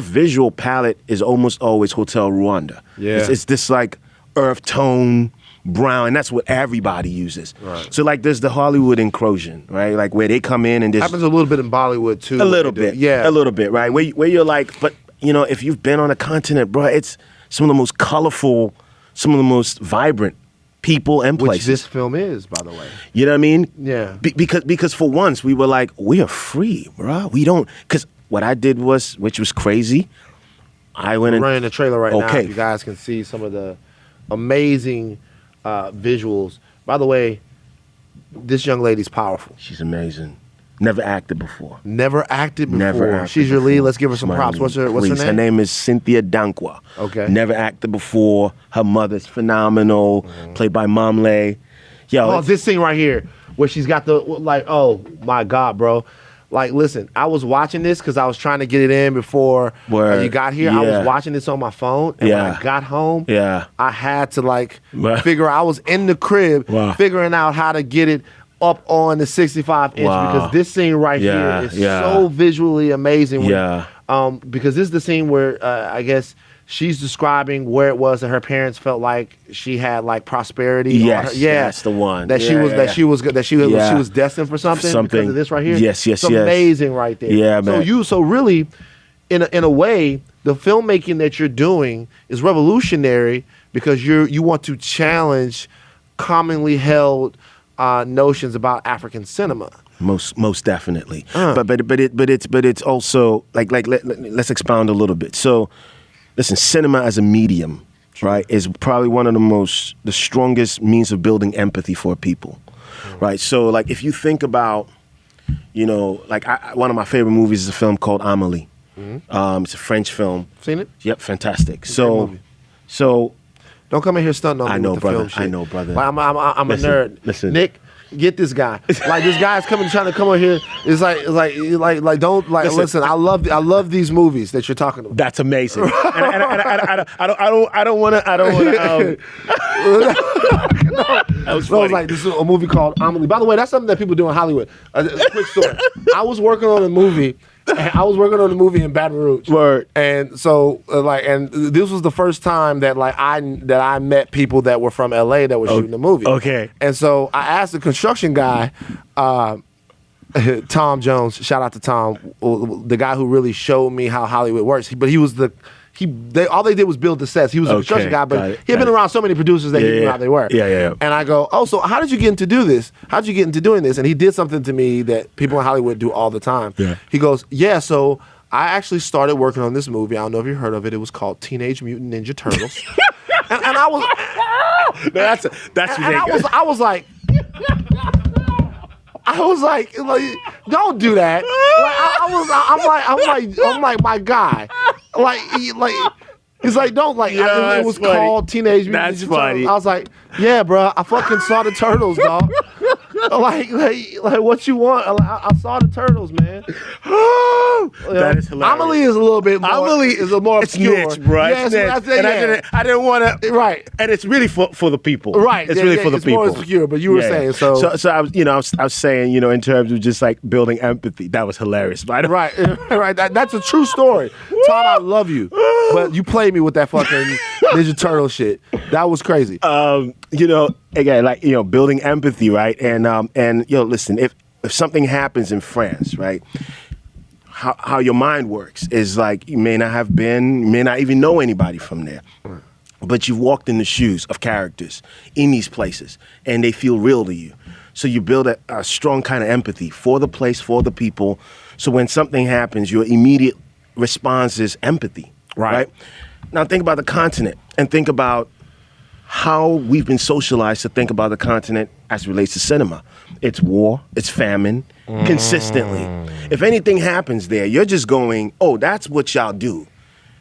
visual palette is almost always Hotel Rwanda. Yeah. It's this like earth tone, brown, and that's what everybody uses. Right. So like there's the Hollywood incursion, right? Like where they come in and there's Happens a little bit in Bollywood too. a little bit, Yeah. a little bit, right? Where you're like, but you know, if you've been on a continent, bro, it's some of the most colorful, some of the most vibrant people and Which places. this film is, by the way. You know what I mean? Yeah. Because for once we were like, we are free, bro. We don't, because what I did was, which was crazy, I went We're and running the trailer right now. Okay. You guys can see some of the amazing visuals. By the way, this young lady's powerful. she's amazing. Never acted before. Never acted before. Never acted She's your lead. before. Let's give her some My props. lead, What's her please. name? Her name is Cynthia Dankwa. Okay. Never acted before. Her mother's phenomenal. Played by Mamle. Yo, Oh, it's- this scene right here where she's got the like. Oh my God, bro! Like, listen, I was watching this because I was trying to get it in before Word. you got here. I Yeah. was watching this on my phone, and when Yeah. I got home, Yeah. I had to like Wow. figure. I was in the crib Wow. figuring out how to get it up on the 65-inch Wow. because this scene right Yeah, here is yeah. so visually amazing. When- Yeah. because this is the scene where I guess she's describing where it was that her parents felt like she had like prosperity. on Yes, her- yeah, that's the one. That she Yeah, was yeah, that yeah. she was that she was Yeah. she was destined for something because of this right here. Yes, yes, it's yes. amazing right there. Yeah, man. So really, in a way, the filmmaking that you're doing is revolutionary because you want to challenge commonly held notions about African cinema. Most definitely. But it's also like let's expound a little bit. So, listen, cinema as a medium, right, is probably one of the strongest means of building empathy for people, right? So, like if you think about, you know, like one of my favorite movies is a film called Amélie. It's a French film. Seen it? Yep, fantastic. Great So, movie. so Don't come in here stunting on I me know, with the brother. film shit. I know, brother. Like, I'm Listen, a nerd. listen. Nick, get this guy. Like this guy's trying to come over here. It's like don't like listen. I love these movies that you're talking about. that's amazing. and I don't want to. That was So I was funny. like, this is a movie called Amelie. By the way, that's something that people do in Hollywood. A quick story. I was working on a movie. In Baton Rouge. Word. And so and this was the first time that I met people that were from LA that were shooting the movie. Okay. And so I asked the construction guy, Tom Jones, shout out to Tom, the guy who really showed me how Hollywood works. But he was all they did was build the sets. He was a construction guy, got but it, he had got been it. around so many producers that he knew how they were. Yeah. And I go, oh, so how did you get into do this? How did you get into doing this? And he did something to me that people in Hollywood do all the time. Yeah. He goes, yeah, so I actually started working on this movie. I don't know if you heard of it. It was called Teenage Mutant Ninja Turtles. and I was, That's and I was like, don't do that. I'm like, my guy. He's like, don't Yeah, it that's was funny. called Teenage Mutant That's Ninja funny. Turtles. I was like, yeah, bro, I fucking saw the turtles, dog. like what you want? I saw the turtles, man. That is hilarious. Amelie is a little bit more. Amelie is a more it's obscure. niche, bro. Yeah, It's niche. yeah. And I didn't want to. Right. And it's really for the people. Right. It's Yeah, really yeah, for the it's people. more obscure, but you were saying, so- I was saying, you know, in terms of just like building empathy, that was hilarious. But Right. That's a true story. Tom, I love you, but you played me with that fucking Ninja Turtle shit. That was crazy. you know, again, like, you know, building empathy, right? And you know, listen, if something happens in France, right? How your mind works is like you may not even know anybody from there. But you've walked in the shoes of characters in these places and they feel real to you. So you build a strong kind of empathy for the place, for the people. So when something happens, your immediate response is empathy. Right. Now think about the continent and think about how we've been socialized to think about the continent as it relates to cinema. It's war, it's famine, consistently. If anything happens there, you're just going, oh, that's what y'all do.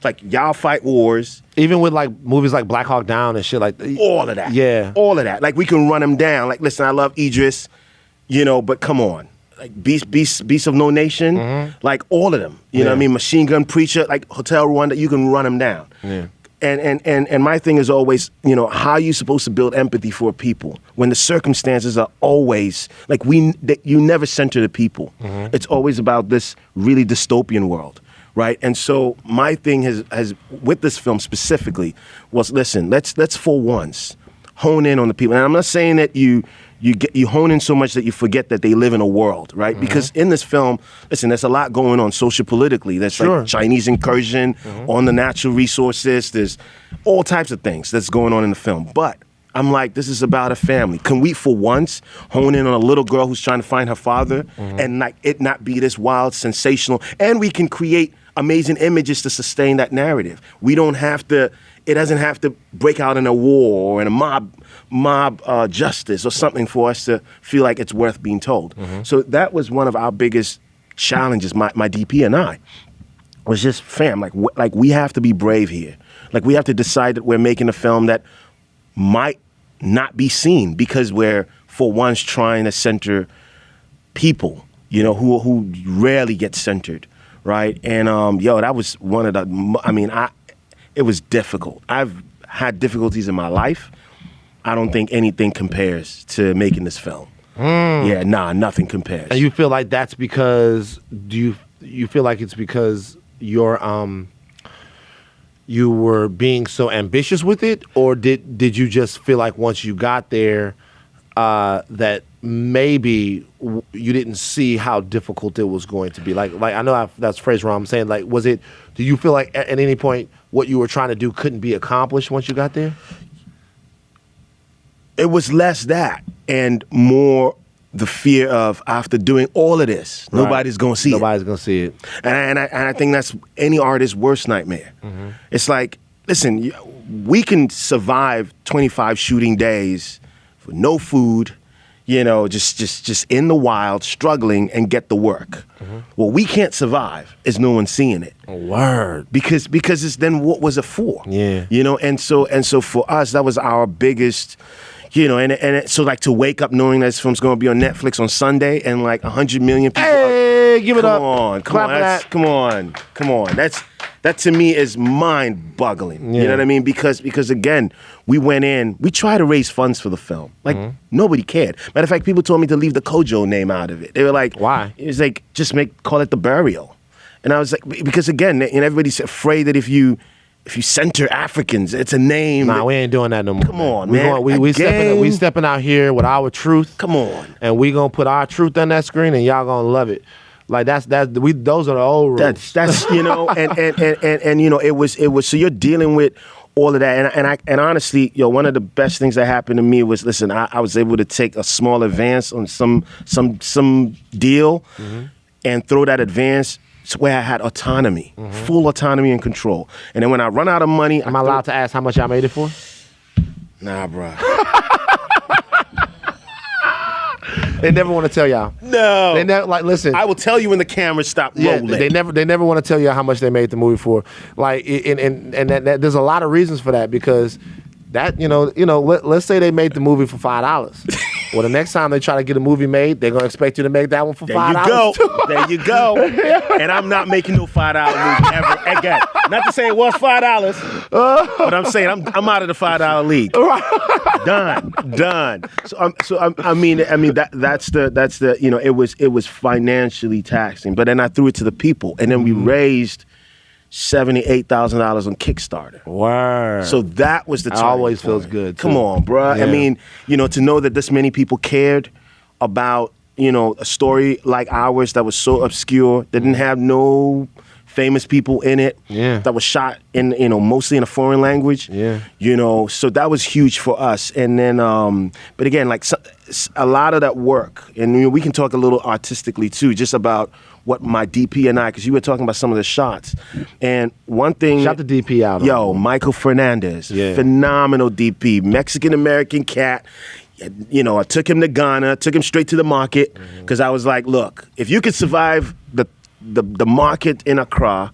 Like, y'all fight wars. Even with like movies like Black Hawk Down and shit like that. All of that. Yeah. All of that. Like, we can run them down. Like, listen, I love Idris, but come on. Like, Beast of No Nation, like, all of them. You know what I mean? Machine Gun Preacher, like, Hotel Rwanda, you can run them down. Yeah. And my thing is always, how are you supposed to build empathy for people when the circumstances are always, like, you never center the people. It's always about this really dystopian world. Right, and so my thing has with this film specifically was, listen, let's for once hone in on the people. And I'm not saying that you hone in so much that you forget that they live in a world, right? Because in this film, listen, there's a lot going on socio-politically. There's like Chinese incursion on the natural resources. There's all types of things that's going on in the film. But I'm like, this is about a family. Can we, for once, hone in on a little girl who's trying to find her father and like it not be this wild, sensational, and we can create amazing images to sustain that narrative. We don't have to, it doesn't have to break out in a war or in a mob justice or something for us to feel like it's worth being told. So that was one of our biggest challenges, my DP and I, was just, fam, like we have to be brave here. Like, we have to decide that we're making a film that might not be seen because we're, for once, trying to center people, who rarely get centered. Right. And, that was one of the, it was difficult. I've had difficulties in my life. I don't think anything compares to making this film. Yeah, nothing compares. And you feel like that's because, do you feel like it's because you were being so ambitious with it? Or did you just feel like once you got there, that maybe you didn't see how difficult it was going to be? Like I know that's phrased wrong. I'm saying, like, do you feel like at any point what you were trying to do couldn't be accomplished once you got there? It was less that and more the fear of, after doing all of this, nobody's going to see it. Nobody's going to see it. And I think that's any artist's worst nightmare. It's like, listen, we can survive 25 shooting days for no food, just in the wild, struggling, and get the work. What we can't survive is no one seeing it. Word. Because it's then what was it for? Yeah. And so for us, that was our biggest, so like to wake up knowing that this film's going to be on Netflix on Sunday and like 100 million people. Hey, give it up. Come on. That to me is mind-boggling. Yeah. You know what I mean? Because again, we went in, we tried to raise funds for the film. Like, nobody cared. Matter of fact, people told me to leave the Kojo name out of it. They were like, why? It was like, just call it The Burial. And I was like, because again, everybody's afraid that if you center Africans, it's a name. Nah, we ain't doing that no more. Come on, man. We stepping out here with our truth. Come on. And we gonna put our truth on that screen, and y'all gonna love it. Like those are the old rules. That's and it was so you're dealing with all of that, and honestly, one of the best things that happened to me was, listen, I was able to take a small advance on some deal and throw that advance where I had autonomy, full autonomy and control. And then when I run out of money, am I allowed to ask how much y'all made it for? Nah, bro. They never want to tell y'all. No. They never, like, listen. I will tell you when the cameras stop rolling. They never want to tell you how much they made the movie for. Like, and that, there's a lot of reasons for that, because that, let's say they made the movie for $5. Well, the next time they try to get a movie made, they're gonna expect you to make that one for $5. There you go. And I'm not making no $5 movie ever again. Not to say it was $5, but I'm saying I'm out of the $5 league. Done. That's the it was financially taxing, but then I threw it to the people, and then we raised $78,000 on Kickstarter. Word. So that was the turning always point. Feels good. Come on, bruh. Yeah. I mean, to know that this many people cared about, a story like ours that was so obscure, that didn't have no famous people in it. Yeah. That was shot in, mostly in a foreign language. Yeah. So that was huge for us. And then, but again, like a lot of that work, and we can talk a little artistically too, just about what my DP and I, because you were talking about some of the shots. And one thing. Shout the DP out. Yo, Michael Fernandez, phenomenal DP, Mexican-American cat. I took him to Ghana, took him straight to the market, because I was like, look, if you could survive the market in Accra,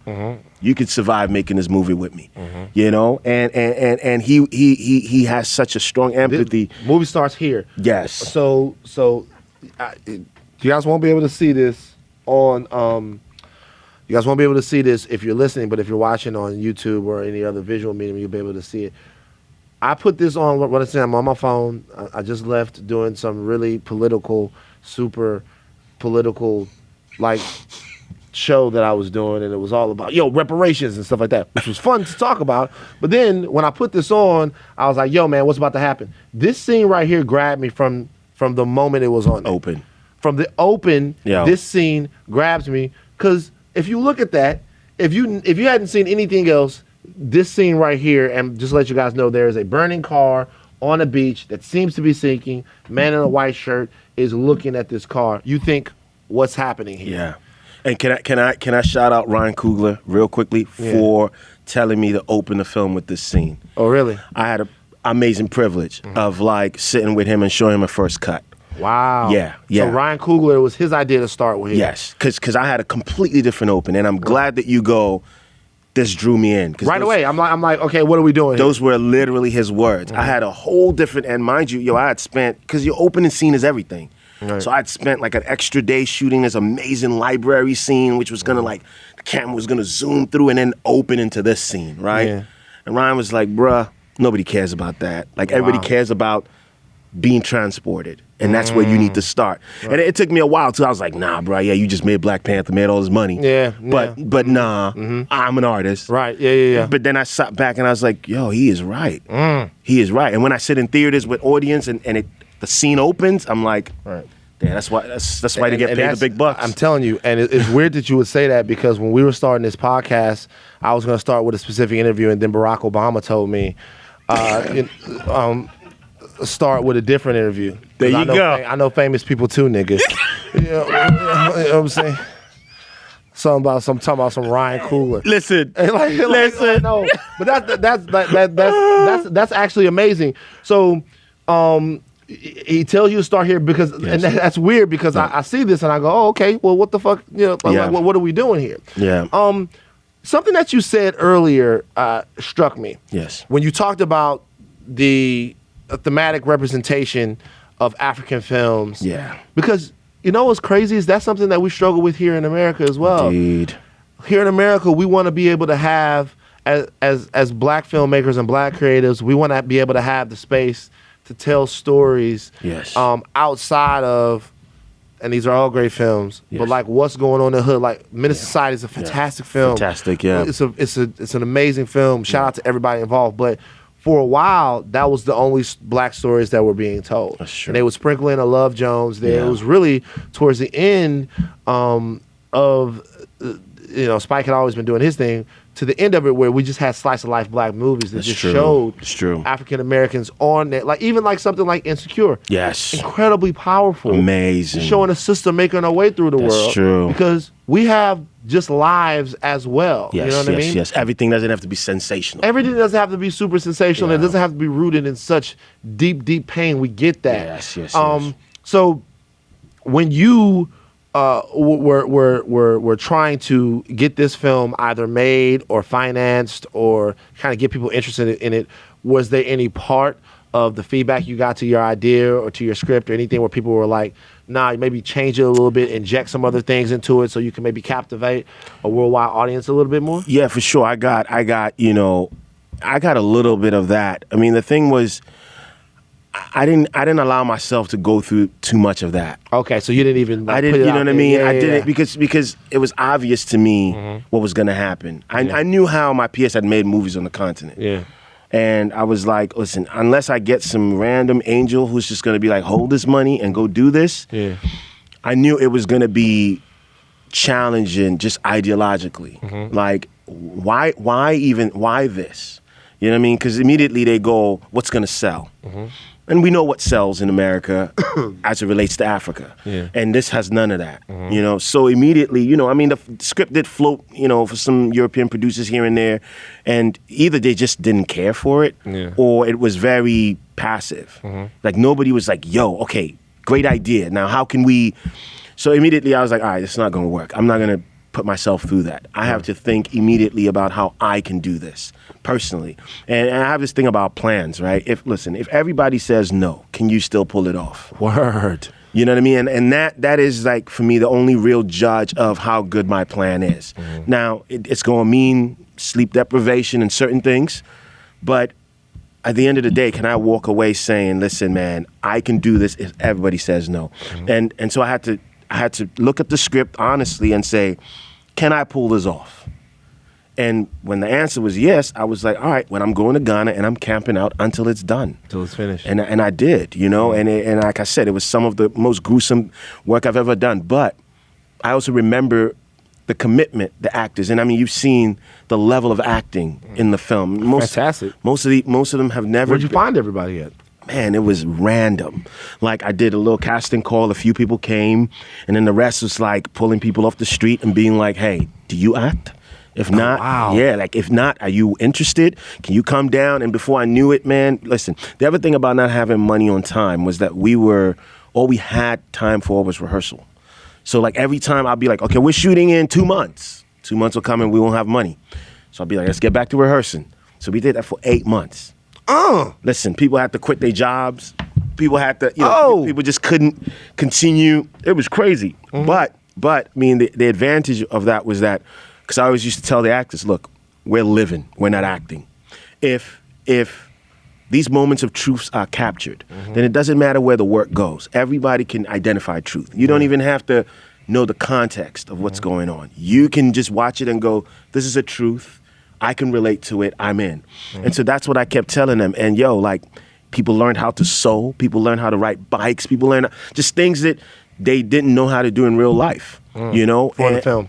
you could survive making this movie with me. And he has such a strong empathy. The movie starts here. Yes. So you guys won't be able to see this on. You guys won't be able to see this if you're listening, but if you're watching on YouTube or any other visual medium, you'll be able to see it. I put this on. What I say, I'm on my phone. I just left doing some really super political, like, show that I was doing, and it was all about reparations and stuff like that, which was fun to talk about. But then when I put this on, I was like, yo, man, what's about to happen? This scene right here grabbed me from the moment it was on. Open. From the open, this scene grabs me, because if you look at that, if you hadn't seen anything else, this scene right here, and just to let you guys know, there is a burning car on a beach that seems to be sinking. Man in a white shirt is looking at this car. You think, what's happening here? Yeah. And can I shout out Ryan Coogler real quickly for telling me to open the film with this scene? Oh, really? I had an amazing privilege of like sitting with him and showing him a first cut. Wow. Yeah. So Ryan Coogler, it was his idea to start with. Yes, because I had a completely different open, and I'm glad that you go. This drew me in right away. I'm like, okay, what are we doing? Those were literally his words. I had a whole different, and mind you, I had spent, because your opening scene is everything. Right. So I'd spent like an extra day shooting this amazing library scene, which was gonna the camera was gonna zoom through and then open into this scene, right? Yeah. And Ryan was like, bruh, nobody cares about that. Like everybody cares about being transported. And that's where you need to start. Right. And it took me a while too. I was like, nah, bro, you just made Black Panther, made all this money. But nah, I'm an artist. Right, yeah. But then I sat back and I was like, yo, he is right. He is right. And when I sit in theaters with audience and the scene opens, I'm like, right. Yeah, that's why they get paid the big bucks. I'm telling you, and it's weird that you would say that, because when we were starting this podcast, I was going to start with a specific interview, and then Barack Obama told me, start with a different interview. There you go. I know famous people too, nigga. you know what I'm saying? Talking about some Ryan Coogler. Listen, listen. No, but that's actually amazing. So, he tells you to start here because, and that's weird because I see this and I go, oh, okay, well, what the fuck, like, what are we doing here? Yeah. Something that you said earlier struck me. Yes. When you talked about the thematic representation of African films. Yeah. Because what's crazy is that's something that we struggle with here in America as well. Indeed. Here in America, we want to be able to have, as black filmmakers and black creatives, we want to be able to have the space to tell stories outside of, and these are all great films, but like what's going on in the hood. Like Menace Society is a fantastic film. Fantastic, yeah. It's an amazing film. Shout out to everybody involved. But for a while, that was the only black stories that were being told. That's true. And they would sprinkle in a Love Jones there. It was really towards the end of, Spike had always been doing his thing, to the end of it where we just had slice of life black movies that showed African Americans on it. Like even like something like Insecure. Yes. Incredibly powerful. Amazing. Showing a sister making her way through the world. That's true. Because we have just lives as well. Yes, you know what I mean? Yes. Everything doesn't have to be sensational. Everything doesn't have to be super sensational. It doesn't have to be rooted in such deep, deep pain. We get that. Yes. So when you we're trying to get this film either made or financed or kind of get people interested in it, was there any part of the feedback you got to your idea or to your script or anything where people were like, nah, maybe change it a little bit, inject some other things into it so you can maybe captivate a worldwide audience a little bit more? Yeah, for sure. I got a little bit of that. I mean, the thing was, I didn't allow myself to go through too much of that. Okay, so you didn't even. I didn't. You know what I mean? I did it because it was obvious to me what was going to happen. I knew how my PS had made movies on the continent. Yeah. And I was like, listen, unless I get some random angel who's just going to be like, hold this money and go do this. Yeah. I knew it was going to be challenging just ideologically. Like, why this? You know what I mean? Because immediately they go, what's going to sell? And we know what sells in America as it relates to Africa. Yeah. And this has none of that, you know? So immediately, you know, I mean, the script did float, you know, for some European producers here and there. And either they just didn't care for it or it was very passive. Like nobody was like, yo, okay, great idea. Now, how can we... So immediately I was like, all right, it's not going to work. I'm not going to put myself through that. I have to think immediately about how I can do this personally. And I have this thing about plans, right? If everybody says no, can you still pull it off? Word. You know what I mean? And that is like, for me, the only real judge of how good my plan is. Now, it's going to mean sleep deprivation and certain things, but at the end of the day, can I walk away saying, listen, man, I can do this if everybody says no? And so I had to look at the script honestly and say, can I pull this off? And when the answer was yes, I was like, all right, when I'm going to Ghana and I'm camping out until it's done. Until it's finished. And I did, you know, and like I said, it was some of the most gruesome work I've ever done. But I also remember the commitment, the actors. And I mean, you've seen the level of acting in the film. Fantastic. Most of them have never... Where'd you find everybody at? Man, it was random. Like, I did a little casting call, a few people came, and then the rest was like pulling people off the street and being like, hey, do you act? If not, if not, are you interested? Can you come down? And before I knew it, man, listen, the other thing about not having money on time was that all we had time for was rehearsal. So like every time I'll be like, okay, we're shooting in 2 months. 2 months will come and we won't have money. So I'll be like, let's get back to rehearsing. So we did that for 8 months. Listen, people had to quit their jobs. People had to, people just couldn't continue. It was crazy. But I mean, the advantage of that was that, because I always used to tell the actors, look, we're living, we're not acting. If these moments of truths are captured, then it doesn't matter where the work goes. Everybody can identify truth. You don't even have to know the context of what's going on. You can just watch it and go, this is a truth. I can relate to it. I'm in. And so that's what I kept telling them. And like, people learned how to sew. People learned how to ride bikes. People learned just things that they didn't know how to do in real life, you know?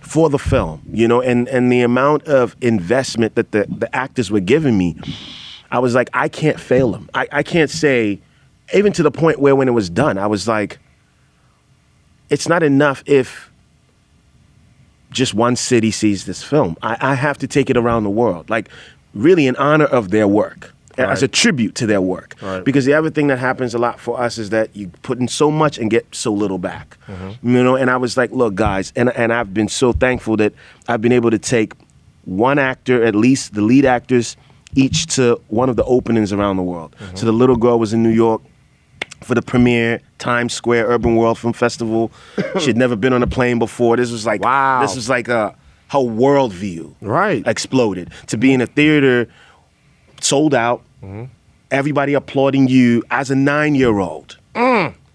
For the film, you know? And the amount of investment that the actors were giving me, I was like, I can't fail them. I can't say, even to the point where when it was done, I was like, it's not enough if just one city sees this film. I have to take it around the world, like really in honor of their work, as a tribute to their work. Because the other thing that happens a lot for us is that you put in so much and get so little back, you know? And I was like, look, guys, and I've been so thankful that I've been able to take one actor, at least the lead actors, each to one of the openings around the world. So the little girl was in New York for the premiere, Times Square Urban World Film Festival. She had never been on a plane before. This was like, this was like her worldview exploded. To be in a theater sold out, everybody applauding you as a 9-year-old.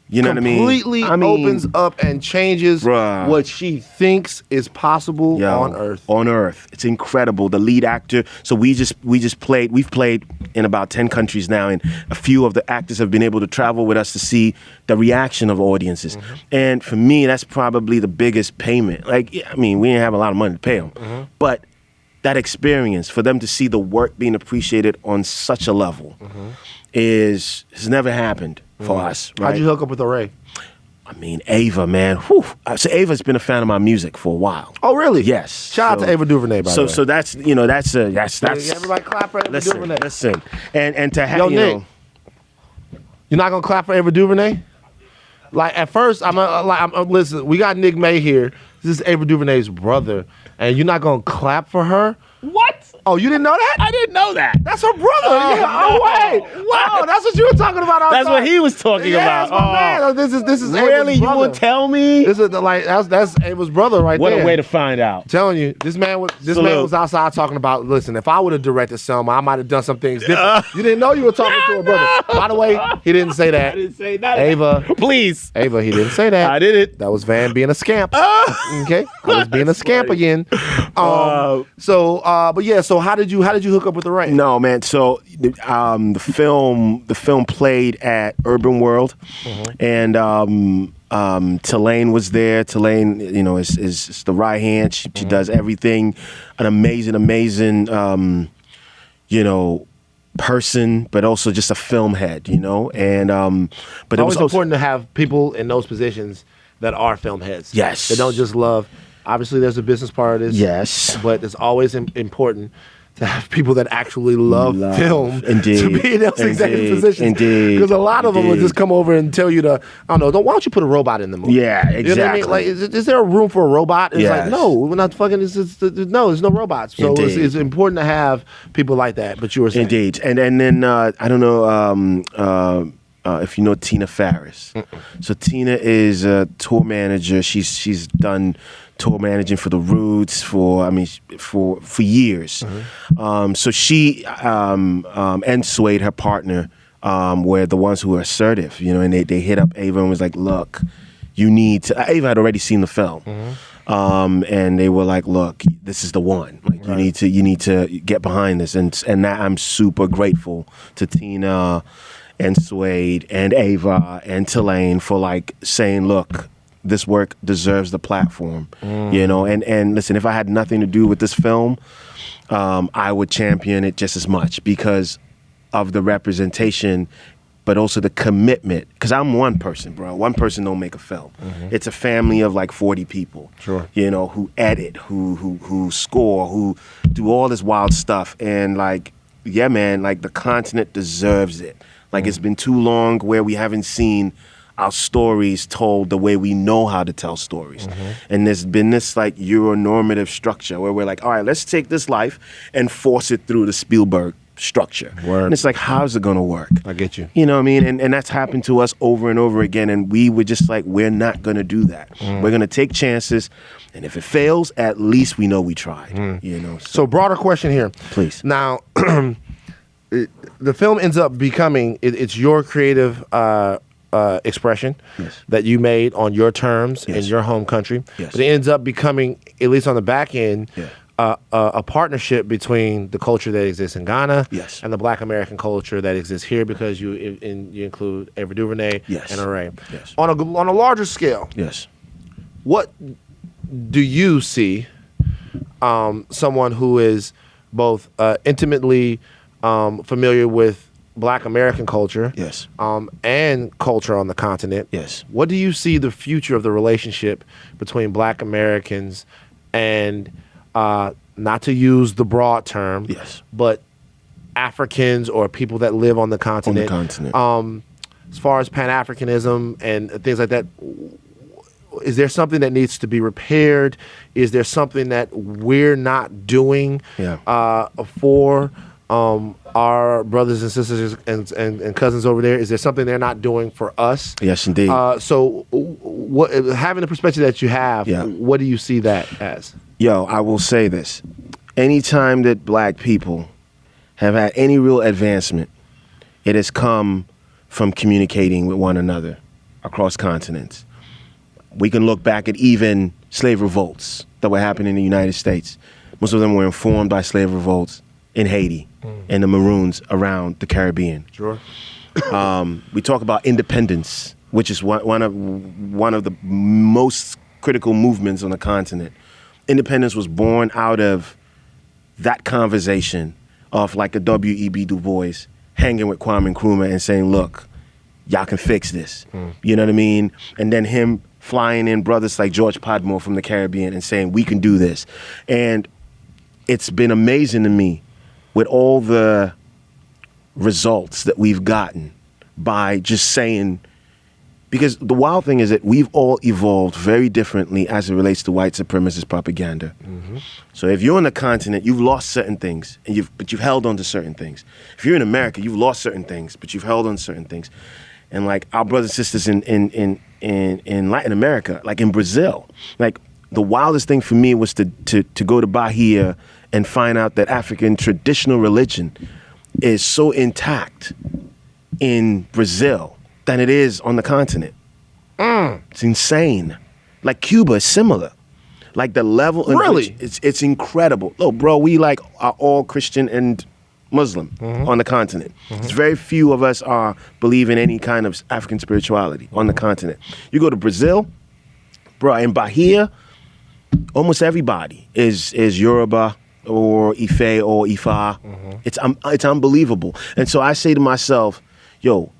You know what I mean? Completely opens up and changes what she thinks is possible on Earth. On Earth. It's incredible. The lead actor, so we've played in about 10 countries now, and a few of the actors have been able to travel with us to see the reaction of audiences. And for me, that's probably the biggest payment. Like, I mean, we didn't have a lot of money to pay them, but that experience, for them to see the work being appreciated on such a level has never happened for us. Right? How'd you hook up with Ray? I mean, Ava, man. Whew. So Ava's been a fan of my music for a while. Oh, really? Yes. Shout out to Ava DuVernay, by the way. So that's everybody clap for Ava DuVernay. Listen, and to have Nick, you're not gonna clap for Ava DuVernay? Like at first, I'm listen. We got Nick May here. This is Ava DuVernay's brother, and you're not gonna clap for her? What? Oh, you didn't know that? I didn't know that. That's her brother. Wait. Wow, that's what you were talking about outside. That's what he was talking about. That's my man. This is really Ava's brother. You will tell me? This is that's Ava's brother right there. What a way to find out. I'm telling you, this man was outside talking about. Listen, if I would have directed Selma, I might have done some things different. You didn't know you were talking to her brother. By the way, he didn't say that. I didn't say that. Ava, please. Ava, he didn't say that. I did it. That was Van being a scamp. Okay, I was being a scamp again. But yeah, so So how did you hook up with the Ray? No, man. So the film played at Urban World, and Tulane was there. Tulane, is the right hand. She does everything. An amazing, person, but also just a film head, And but It's it was always important to have people in those positions that are film heads. Yes. They don't just love. Obviously, there's a business part of this. Yes. But it's always important to have people that actually love film to be in those executive positions. Indeed. Because a lot of them will just come over and tell you why don't you put a robot in the movie? Yeah, exactly. You know what I mean? Like, is there a room for a robot? And It's like, Yes. no, we're not fucking, no, there's no robots. So Indeed. it's important to have people like that. But you were saying. Indeed. And then I don't know if you know Tina Farris. So Tina is a tour manager. She's done tour managing for the Roots for years. So she and Suede, her partner, were the ones who were assertive, and they hit up Ava and was like, look, you need to. Ava had already seen the film. And they were like, look, this is the one. Like you need to get behind this. And that I'm super grateful to Tina and Suede and Ava and Tulane for like saying, look, this work deserves the platform, and listen, if I had nothing to do with this film, I would champion it just as much because of the representation, but also the commitment. Because I'm one person, bro. One person don't make a film. It's a family of like 40 people, Sure. Who edit, who score, who do all this wild stuff. And like, yeah, man, like the continent deserves it. Like it's been too long where we haven't seen our stories told the way we know how to tell stories. And there's been this like Euronormative structure where we're like, all right, let's take this life and force it through the Spielberg structure. Word. And it's like, how's it gonna work? I get you. You know what I mean? And that's happened to us over and over again. And we were just like, we're not gonna do that. We're gonna take chances. And if it fails, at least we know we tried. So broader question here. Please. Now, the film ends up becoming, it's your creative expression that you made on your terms in your home country. Yes. But it ends up becoming, at least on the back end, a partnership between the culture that exists in Ghana and the Black American culture that exists here, because you include Ava DuVernay and Array. Yes. On a larger scale, what do you see someone who is both intimately familiar with Black American culture and culture on the continent? What do you see the future of the relationship between Black Americans and, not to use the broad term, but Africans or people that live on the continent? As far as Pan-Africanism and things like that, is there something that needs to be repaired? Is there something that we're not doing for our brothers and sisters and cousins over there? Is there something they're not doing for us? Yes, indeed. So having the perspective that you have, what do you see that as? Yo, I will say this. Anytime that Black people have had any real advancement, it has come from communicating with one another across continents. We can look back at even slave revolts that were happening in the United States. Most of them were informed by slave revolts in Haiti and the Maroons around the Caribbean. Sure. We talk about independence, which is one of the most critical movements on the continent. Independence was born out of that conversation of like a W.E.B. Du Bois hanging with Kwame Nkrumah and saying, look, y'all can fix this. You know what I mean? And then him flying in brothers like George Podmore from the Caribbean and saying, we can do this. And it's been amazing to me with all the results that we've gotten by just saying, because the wild thing is that we've all evolved very differently as it relates to white supremacist propaganda. So if you're on the continent, you've lost certain things, but you've held on to certain things. If you're in America, you've lost certain things, but you've held on to certain things. And like our brothers and sisters in Latin America, like in Brazil, like the wildest thing for me was to go to Bahia and find out that African traditional religion is so intact in Brazil than it is on the continent. It's insane. Like Cuba is similar. Like the level in Really? which it's incredible. Look, bro, we like are all Christian and Muslim on the continent. It's very few of us are believe in any kind of African spirituality on the continent. You go to Brazil, bro, in Bahia, almost everybody is Yoruba or Ife or Ifa. It's unbelievable. And so I say to myself, yo,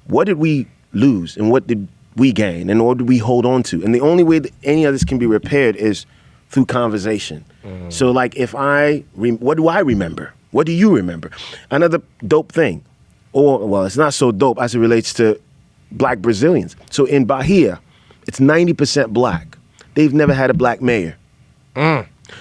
what did we lose and what did we gain and what did we hold on to? And the only way that any of this can be repaired is through conversation. So like if what do I remember? What do you remember? Another dope thing, or well, it's not so dope as it relates to black Brazilians. So in Bahia, it's 90% black. They've never had a black mayor.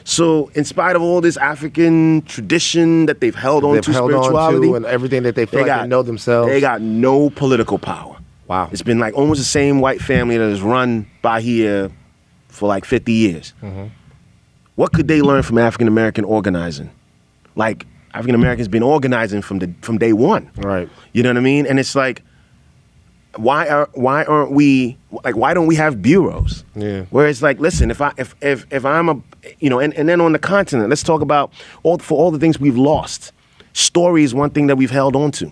So in spite of all this African tradition that they've held on to, spirituality, and everything that they feel like they know themselves, they got no political power. Wow. It's been like almost the same white family that has run Bahia for like 50 years. What could they learn from African American organizing? Like African Americans been organizing from day one. Right. You know what I mean? And it's like, why aren't we like? Why don't we have bureaus? Yeah. Where it's like, listen, if I'm a, you know, and then on the continent, let's talk about all the things we've lost. Story is one thing that we've held on to.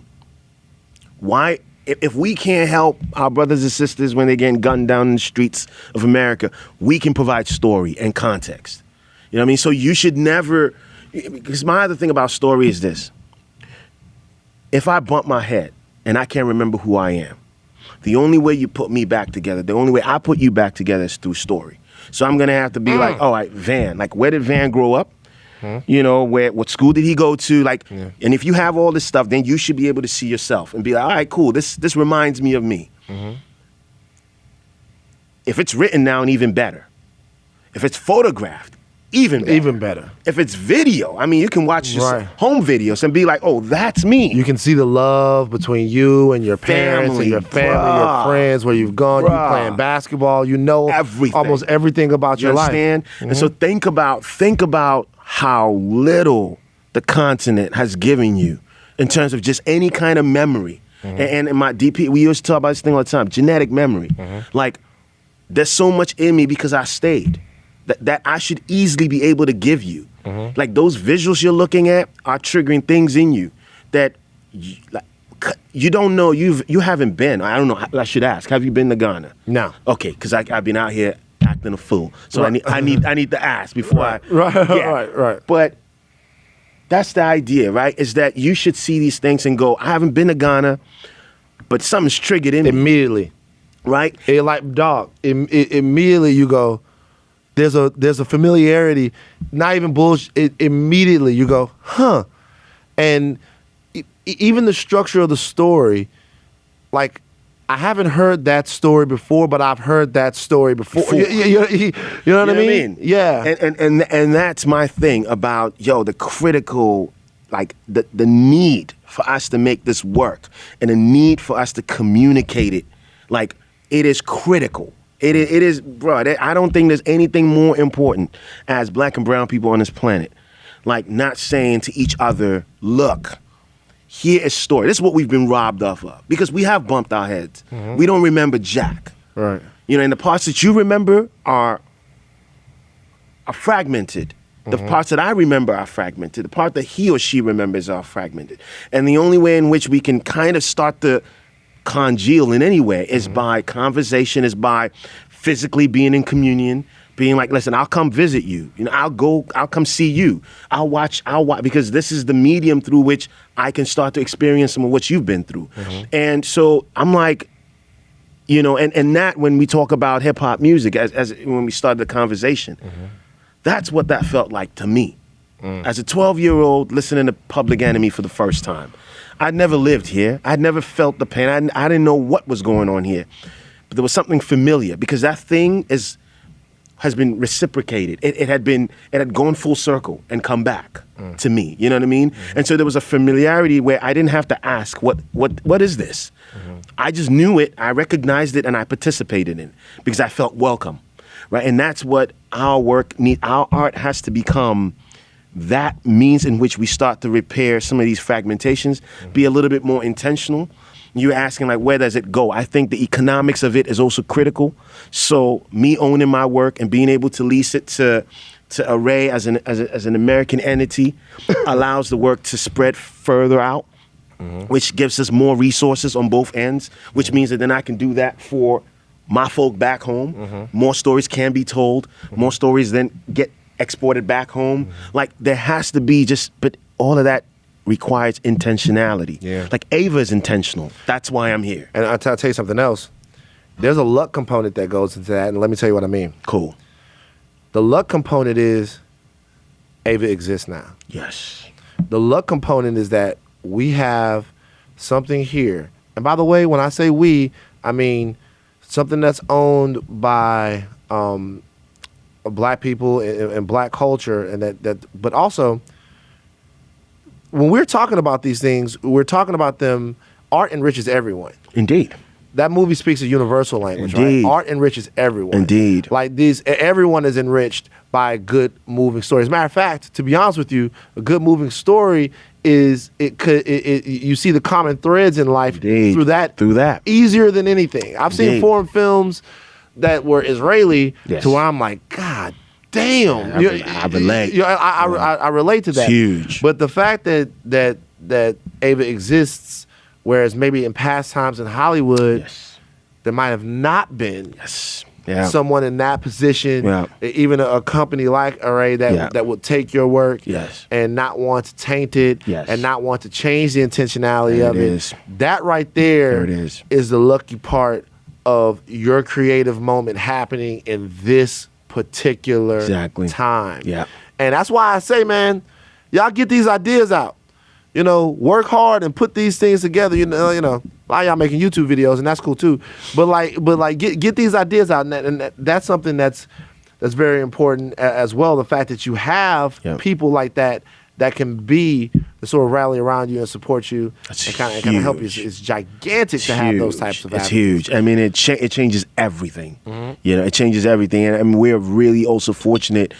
Why, if we can't help our brothers and sisters when they're getting gunned down in the streets of America, we can provide story and context. You know what I mean? So you should never, because my other thing about story is this. If I bump my head and I can't remember who I am, the only way you put me back together, the only way I put you back together is through story. So I'm going to have to be like, all right, Van, like where did Van grow up? You know, what school did he go to? Like, and if you have all this stuff, then you should be able to see yourself and be like, all right, cool, this reminds me of me. If it's written down, even better. If it's photographed, even better. Even better. If it's video, I mean, you can watch just home videos and be like, oh, that's me. You can see the love between you and your parents and your family, your friends, where you've gone, you playing basketball, you know everything. Almost everything about your life. Understand? And so think about how little the continent has given you in terms of just any kind of memory. And in my DP, we used to talk about this thing all the time, genetic memory. Like, there's so much in me because I stayed. That I should easily be able to give you. Like those visuals you're looking at are triggering things in you that you don't know. You haven't been. I don't know. I should ask. Have you been to Ghana? No. Okay, because I've been out here acting a fool. So I need to ask before I. Right. But that's the idea, right? Is that you should see these things and go, I haven't been to Ghana, but something's triggered in me. Immediately. Right? It like dog. Immediately you go. There's a familiarity, not even bullshit. Immediately you go, huh? And even the structure of the story, like I haven't heard that story before, but I've heard that story before. You know what I mean? Yeah. And that's my thing about the critical, like the need for us to make this work and the need for us to communicate it. Like it is critical. It is, bro, I don't think there's anything more important as black and brown people on this planet, like not saying to each other, look, here is story. This is what we've been robbed of because we have bumped our heads. We don't remember jack. Right. You know, and the parts that you remember are fragmented. The parts that I remember are fragmented. The part that he or she remembers are fragmented. And the only way in which we can kind of start to congeal in any way is by conversation, is by physically being in communion, being like, listen, I'll come visit you. You know, I'll come see you. I'll watch, because this is the medium through which I can start to experience some of what you've been through. And so I'm like, you know, and that when we talk about hip hop music, as when we started the conversation, that's what that felt like to me. As a 12-year-old listening to Public Enemy for the first time. I'd never lived here. I'd never felt the pain. I didn't know what was going on here. But there was something familiar because that thing has been reciprocated. It had gone full circle and come back to me. You know what I mean? And so there was a familiarity where I didn't have to ask, what is this? I just knew it, I recognized it, and I participated in it because I felt welcome. Right? And that's what our work our art has to become. That means in which we start to repair some of these fragmentations, be a little bit more intentional, you're asking like, where does it go? I think the economics of it is also critical. So me owning my work and being able to lease it to Array as an American entity allows the work to spread further out, which gives us more resources on both ends, which means that then I can do that for my folk back home. More stories can be told. More stories then get exported back home. Like there has to be but all of that requires intentionality. Yeah. Like Ava is intentional. That's why I'm here. And I'll tell you something else. There's a luck component that goes into that, and let me tell you what I mean. Cool. The luck component is Ava exists now. Yes. The luck component is that we have something here. And by the way, when I say we, I mean something that's owned by black people and black culture, and that but also when we're talking about these things, we're talking about them. Art enriches everyone. Indeed. That movie speaks a universal language, Indeed. right? Art enriches everyone. Indeed. Like everyone is enriched by good moving stories. As a matter of fact, to be honest with you, a good moving story is you see the common threads in life Indeed. through that easier than anything. I've seen Indeed. foreign films that were Israeli Yes. to where I'm like, God damn. I relate. I relate to that. It's huge. But the fact that Ava exists, whereas maybe in past times in Hollywood, Yes. there might have not been Yes. Yeah. someone in that position, Yeah. even a company like Array that would take your work Yes. and not want to taint it Yes. and not want to change the intentionality There of it it. is. That right there There it is the lucky part of your creative moment happening in this particular Exactly. time. Yeah. And that's why I say, man, y'all get these ideas out. You know, work hard and put these things together. You know, a lot of y'all making YouTube videos, and that's cool too. But get these ideas out, and that's something that's very important as well. The fact that you have Yep. people like that can be the sort of rally around you and support you That's and kind of help you. huge. It's gigantic to have those types of It's avenues. huge. I mean, it changes everything. It changes everything. And I mean, we're really also fortunate.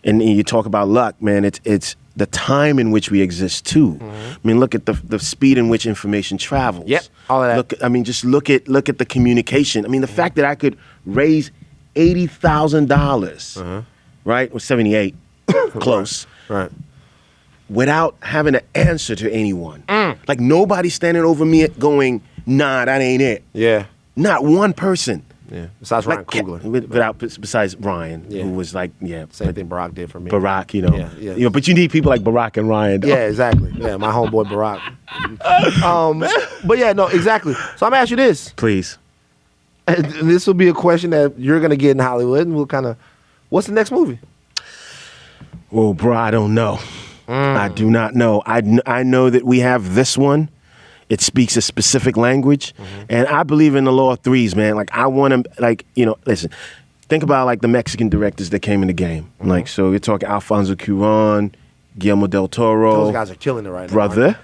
And you talk about luck, man. It's the time in which we exist too. I mean, look at the speed in which information travels. Yep, all of that. Just look at the communication. I mean, the fact that I could raise $80,000, right, or 78, close, Right. without having to answer to anyone. Like nobody standing over me going, nah, that ain't it. Yeah. Not one person. Yeah. Besides Ryan Coogler. Besides Ryan, Yeah. who was like, Same thing Barack did for me. Barack, Yeah. But you need people like Barack and Ryan. Though. Yeah, exactly. Yeah, my homeboy Barack. But yeah, no, exactly. So I'm gonna ask you this. Please. And this will be a question that you're gonna get in Hollywood, and we'll kind of. What's the next movie? Well, bro, I don't know. I do not know. I know that we have this one. It speaks a specific language, and I believe in the law of threes, man. Like I want to, listen. Think about like the Mexican directors that came in the game. Like so, you're talking Alfonso Cuarón, Guillermo del Toro. Those guys are killing it right brother.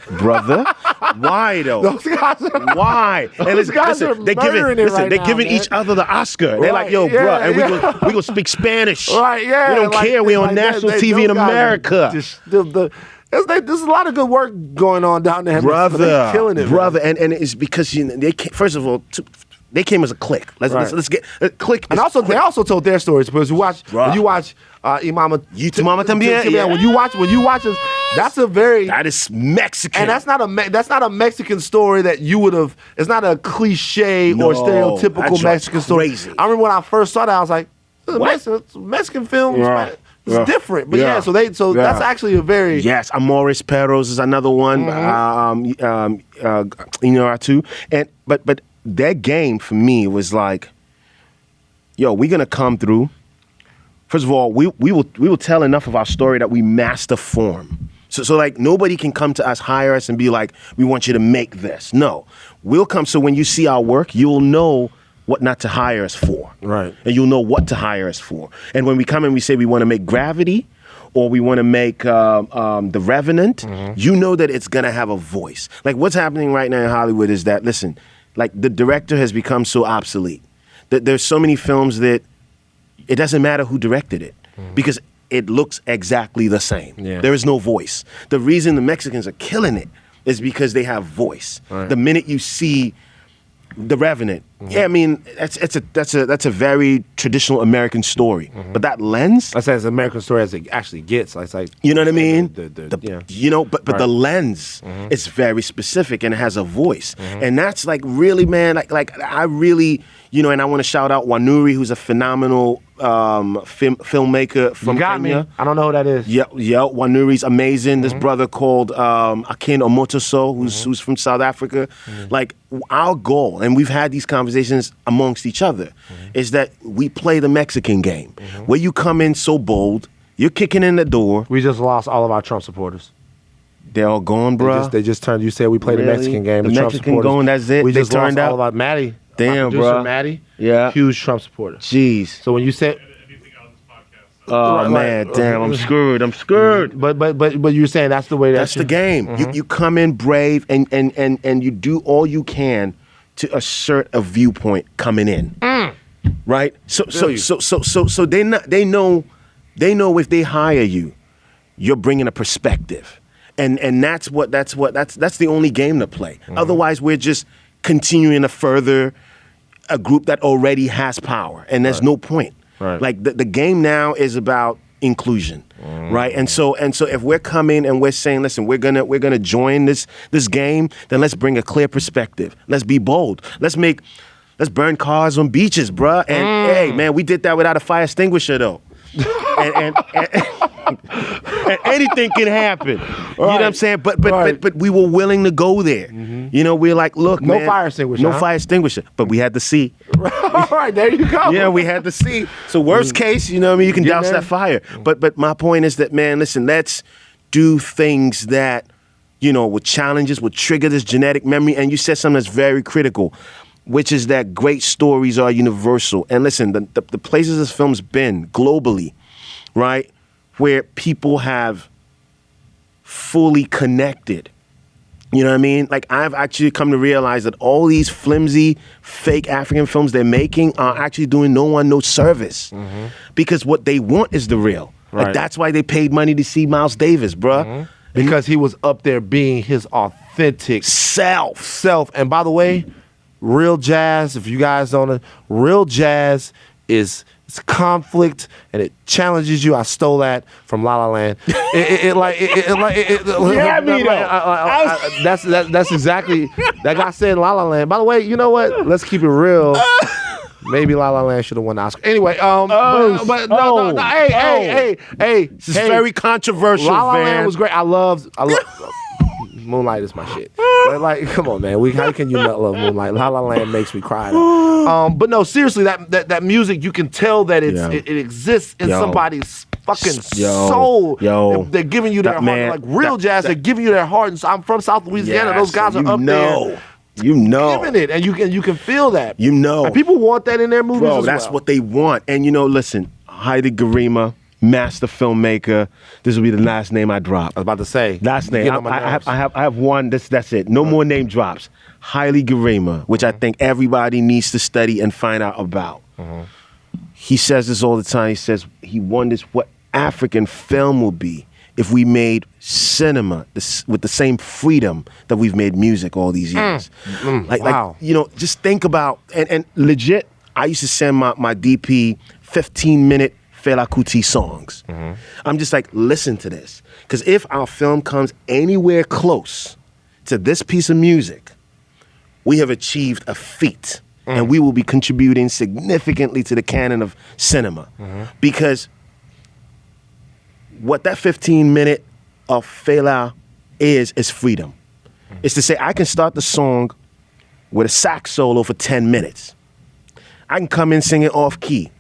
Why though? Those guys are. Why? And Those guys are murdering it right they're now, giving man. each other the Oscar. They're like, Right, yo, yeah, bro, and yeah. we gonna speak Spanish. Right, yeah. We don't care. We on national TV in America. There's a lot of good work going on down there, Brother, they're killing it, brother, man. and it's because they came, first of all, they came as a clique. Let's get clique. And also, they also told their stories because when you watch Imama, You Tu Mama Tambien, yeah. when you watch us, that's a very that is Mexican, and that's not a Mexican story that you would have. It's not a cliche No, or stereotypical that Mexican story. crazy. I remember when I first saw that, I was like, What? Mexican films, Yeah. man, it's Yeah. different. But Yeah. so Yeah. that's actually a very Yes, Amores Perros is another one. Too. And but their game for me was like, yo, we're gonna come through. First of all, we will tell enough of our story that we master form. So like nobody can come to us, hire us, and be like, we want you to make this. No, we'll come. So when you see our work, you'll know what not to hire us for. Right. And you'll know what to hire us for. And when we come and we say we want to make Gravity or we want to make The Revenant, you know that it's going to have a voice. Like what's happening right now in Hollywood is that, listen, like the director has become so obsolete. That there's so many films that it doesn't matter who directed it because it looks exactly the same. Yeah. There is no voice. The reason the Mexicans are killing it is because they have voice. Right. The minute you see The Revenant, yeah, I mean that's a very traditional American story. But that lens, I say it's an American story as it actually gets. It's like, you know what I mean? Yeah. You know, but Right. the lens is very specific and it has a voice, and that's like really, man. Like I really, you know, and I want to shout out Wanuri, who's a phenomenal filmmaker from You got Kenya. me. I don't know who that is. Yeah, Wanuri's amazing. This brother called Akin Omotoso, who's from South Africa. Like our goal, and we've had these conversations amongst each other, is that we play the Mexican game, where you come in so bold, you're kicking in the door. We just lost all of our Trump supporters. They're all gone, bro. They just turned. You said we played the Really? Mexican game. The Trump Mexican supporters. going, that's it? We They just lost turned all out? of our Maddie. Damn, my producer, bro. Maddie. Yeah. Huge Trump supporter. Jeez. So when you said, Anything on this podcast. Oh Right, man, right. damn, I'm screwed. I'm screwed. but you're saying that's the way That's the game. You come in brave and you do all you can to assert a viewpoint coming in. Right? So they know if they hire you, you're bringing a perspective. And that's the only game to play. Otherwise we're just continuing to further a group that already has power, and there's no point. Right. Like the game now is about inclusion, right? And so if we're coming and we're saying, listen, we're gonna join this game, then let's bring a clear perspective. Let's be bold. Let's burn cars on beaches, bruh. And hey, man, we did that without a fire extinguisher though. and anything can happen. You know what I'm saying? But we were willing to go there. You know, we're like, look, No man, fire extinguisher, no huh? fire extinguisher. But we had to see. All right, there you go. Yeah, we had to see. So worst case, you know what I mean, you can Get douse there. that fire. But my point is that, man, listen, let's do things that, you know, with challenges, will trigger this genetic memory. And you said something that's very critical, which is that great stories are universal. And listen, the places this film's been globally, right, where people have fully connected. You know what I mean? Like, I've actually come to realize that all these flimsy, fake African films they're making are actually doing no one no service. Because what they want is the real. Right. Like, that's why they paid money to see Miles Davis, bruh. Because he was up there being his authentic self. And by the way, real jazz, if you guys don't know, real jazz is it's conflict and it challenges you. I stole that from La La Land. That's exactly that guy said in La La Land. By the way, you know what? Let's keep it real. Maybe La La Land should have won the Oscar. Anyway, hey. This is very controversial, La La man. Land was great. I love Moonlight is my shit. But like, come on, man. How can you not love Moonlight? La La Land makes me cry. But no, seriously, that music, you can tell that it exists in somebody's fucking soul. They're giving you their heart. man, Like real jazz, they're giving you their heart. And so I'm from South Louisiana. Those guys are up there. You know. Giving it, and you can feel that. You know. And people want that in their movies Bro, as that's well. what they want. And you know, listen, Heidi Garima, master filmmaker. This will be the last name I drop. I was about to say. Last name. Get on my nerves. I have one. That's it. No more name drops. Haile Garima, which I think everybody needs to study and find out about. He says this all the time. He says he wonders what African film will be if we made cinema with the same freedom that we've made music all these years. Wow. You know, just think about, and legit, I used to send my DP 15-minute Fela Kuti songs. I'm just like, listen to this. Because if our film comes anywhere close to this piece of music, we have achieved a feat. And we will be contributing significantly to the canon of cinema. Because what that 15-minute of Fela is freedom. It's to say, I can start the song with a sax solo for 10 minutes. I can come in singing off key.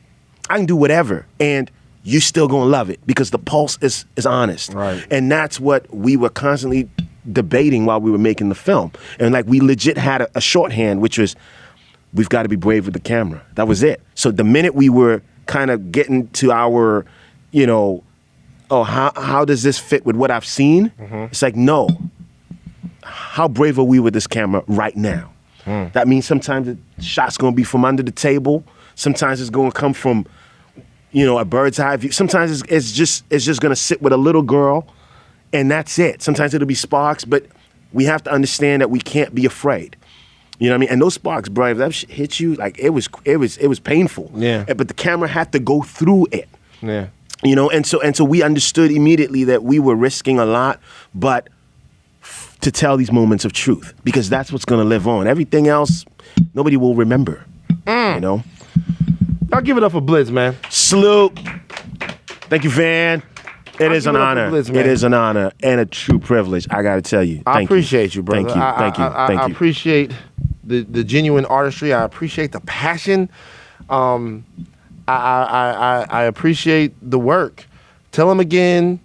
I can do whatever, and you're still gonna love it because the pulse is honest. Right. And that's what we were constantly debating while we were making the film. And like, we legit had a shorthand, which was, we've got to be brave with the camera. That was it. So the minute we were kind of getting to our, you know, oh, how does this fit with what I've seen? It's like, no. How brave are we with this camera right now? That means sometimes the shot's gonna be from under the table. Sometimes it's gonna come from, you know, a bird's eye view. Sometimes it's just gonna sit with a little girl, and that's it. Sometimes it'll be sparks, but We have to understand that we can't be afraid. You know what I mean? And those sparks, bro, if that shit hit you, like it was painful. Yeah. But the camera had to go through it. Yeah. You know, and so we understood immediately that we were risking a lot, but to tell these moments of truth, because that's what's gonna live on. Everything else, nobody will remember. You know? I'll give it up for Blitz, man. Salute. Thank you, Van. It is an honor. Blitz, it is an honor and a true privilege. I gotta tell you. I appreciate you, brother. Thank you. I appreciate the genuine artistry. I appreciate the passion. I appreciate the work. Tell them again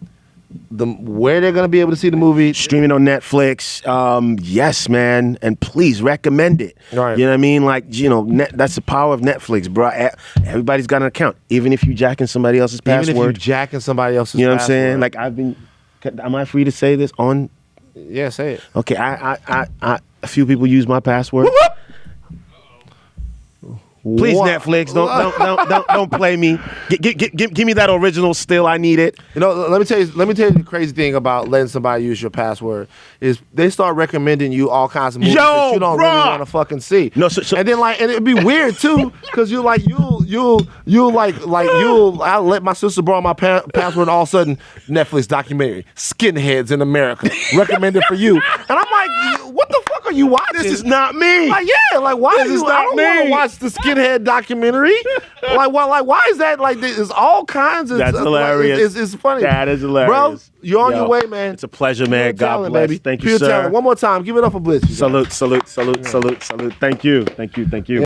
where they're gonna be able to see the movie. Streaming on Netflix. Yes, man, and please recommend it. Right. You know what I mean? Like, you know, that's the power of Netflix, bro. Everybody's got an account, even if you jacking somebody else's password. Even if you jacking somebody else's. You know what I'm password. saying? Like am I free to say this on? Yeah, say it. Okay, I a few people use my password. Please, What? Netflix, don't play me. Give me that original still. I need it. You know, let me tell you the crazy thing about letting somebody use your password is they start recommending you all kinds of movies that you don't really want to fucking see. No, so and then and it'd be weird too, because you'll I'll let my sister borrow my password, and all of a sudden Netflix documentary Skinheads in America recommended for you, and I'm like, what the fuck are you watching? This is not me. Like, yeah, like why This are is you? not I don't me. want to watch the Skinhead documentary. Why is that? Like, there's all kinds of. That's hilarious. It's funny. That is hilarious, bro. You're on Yo, your way, man. It's a pleasure, man. Pure God talent, bless. baby. Thank you, Pure sir. talent. One more time, give it up for Blitz. Salute. Thank you.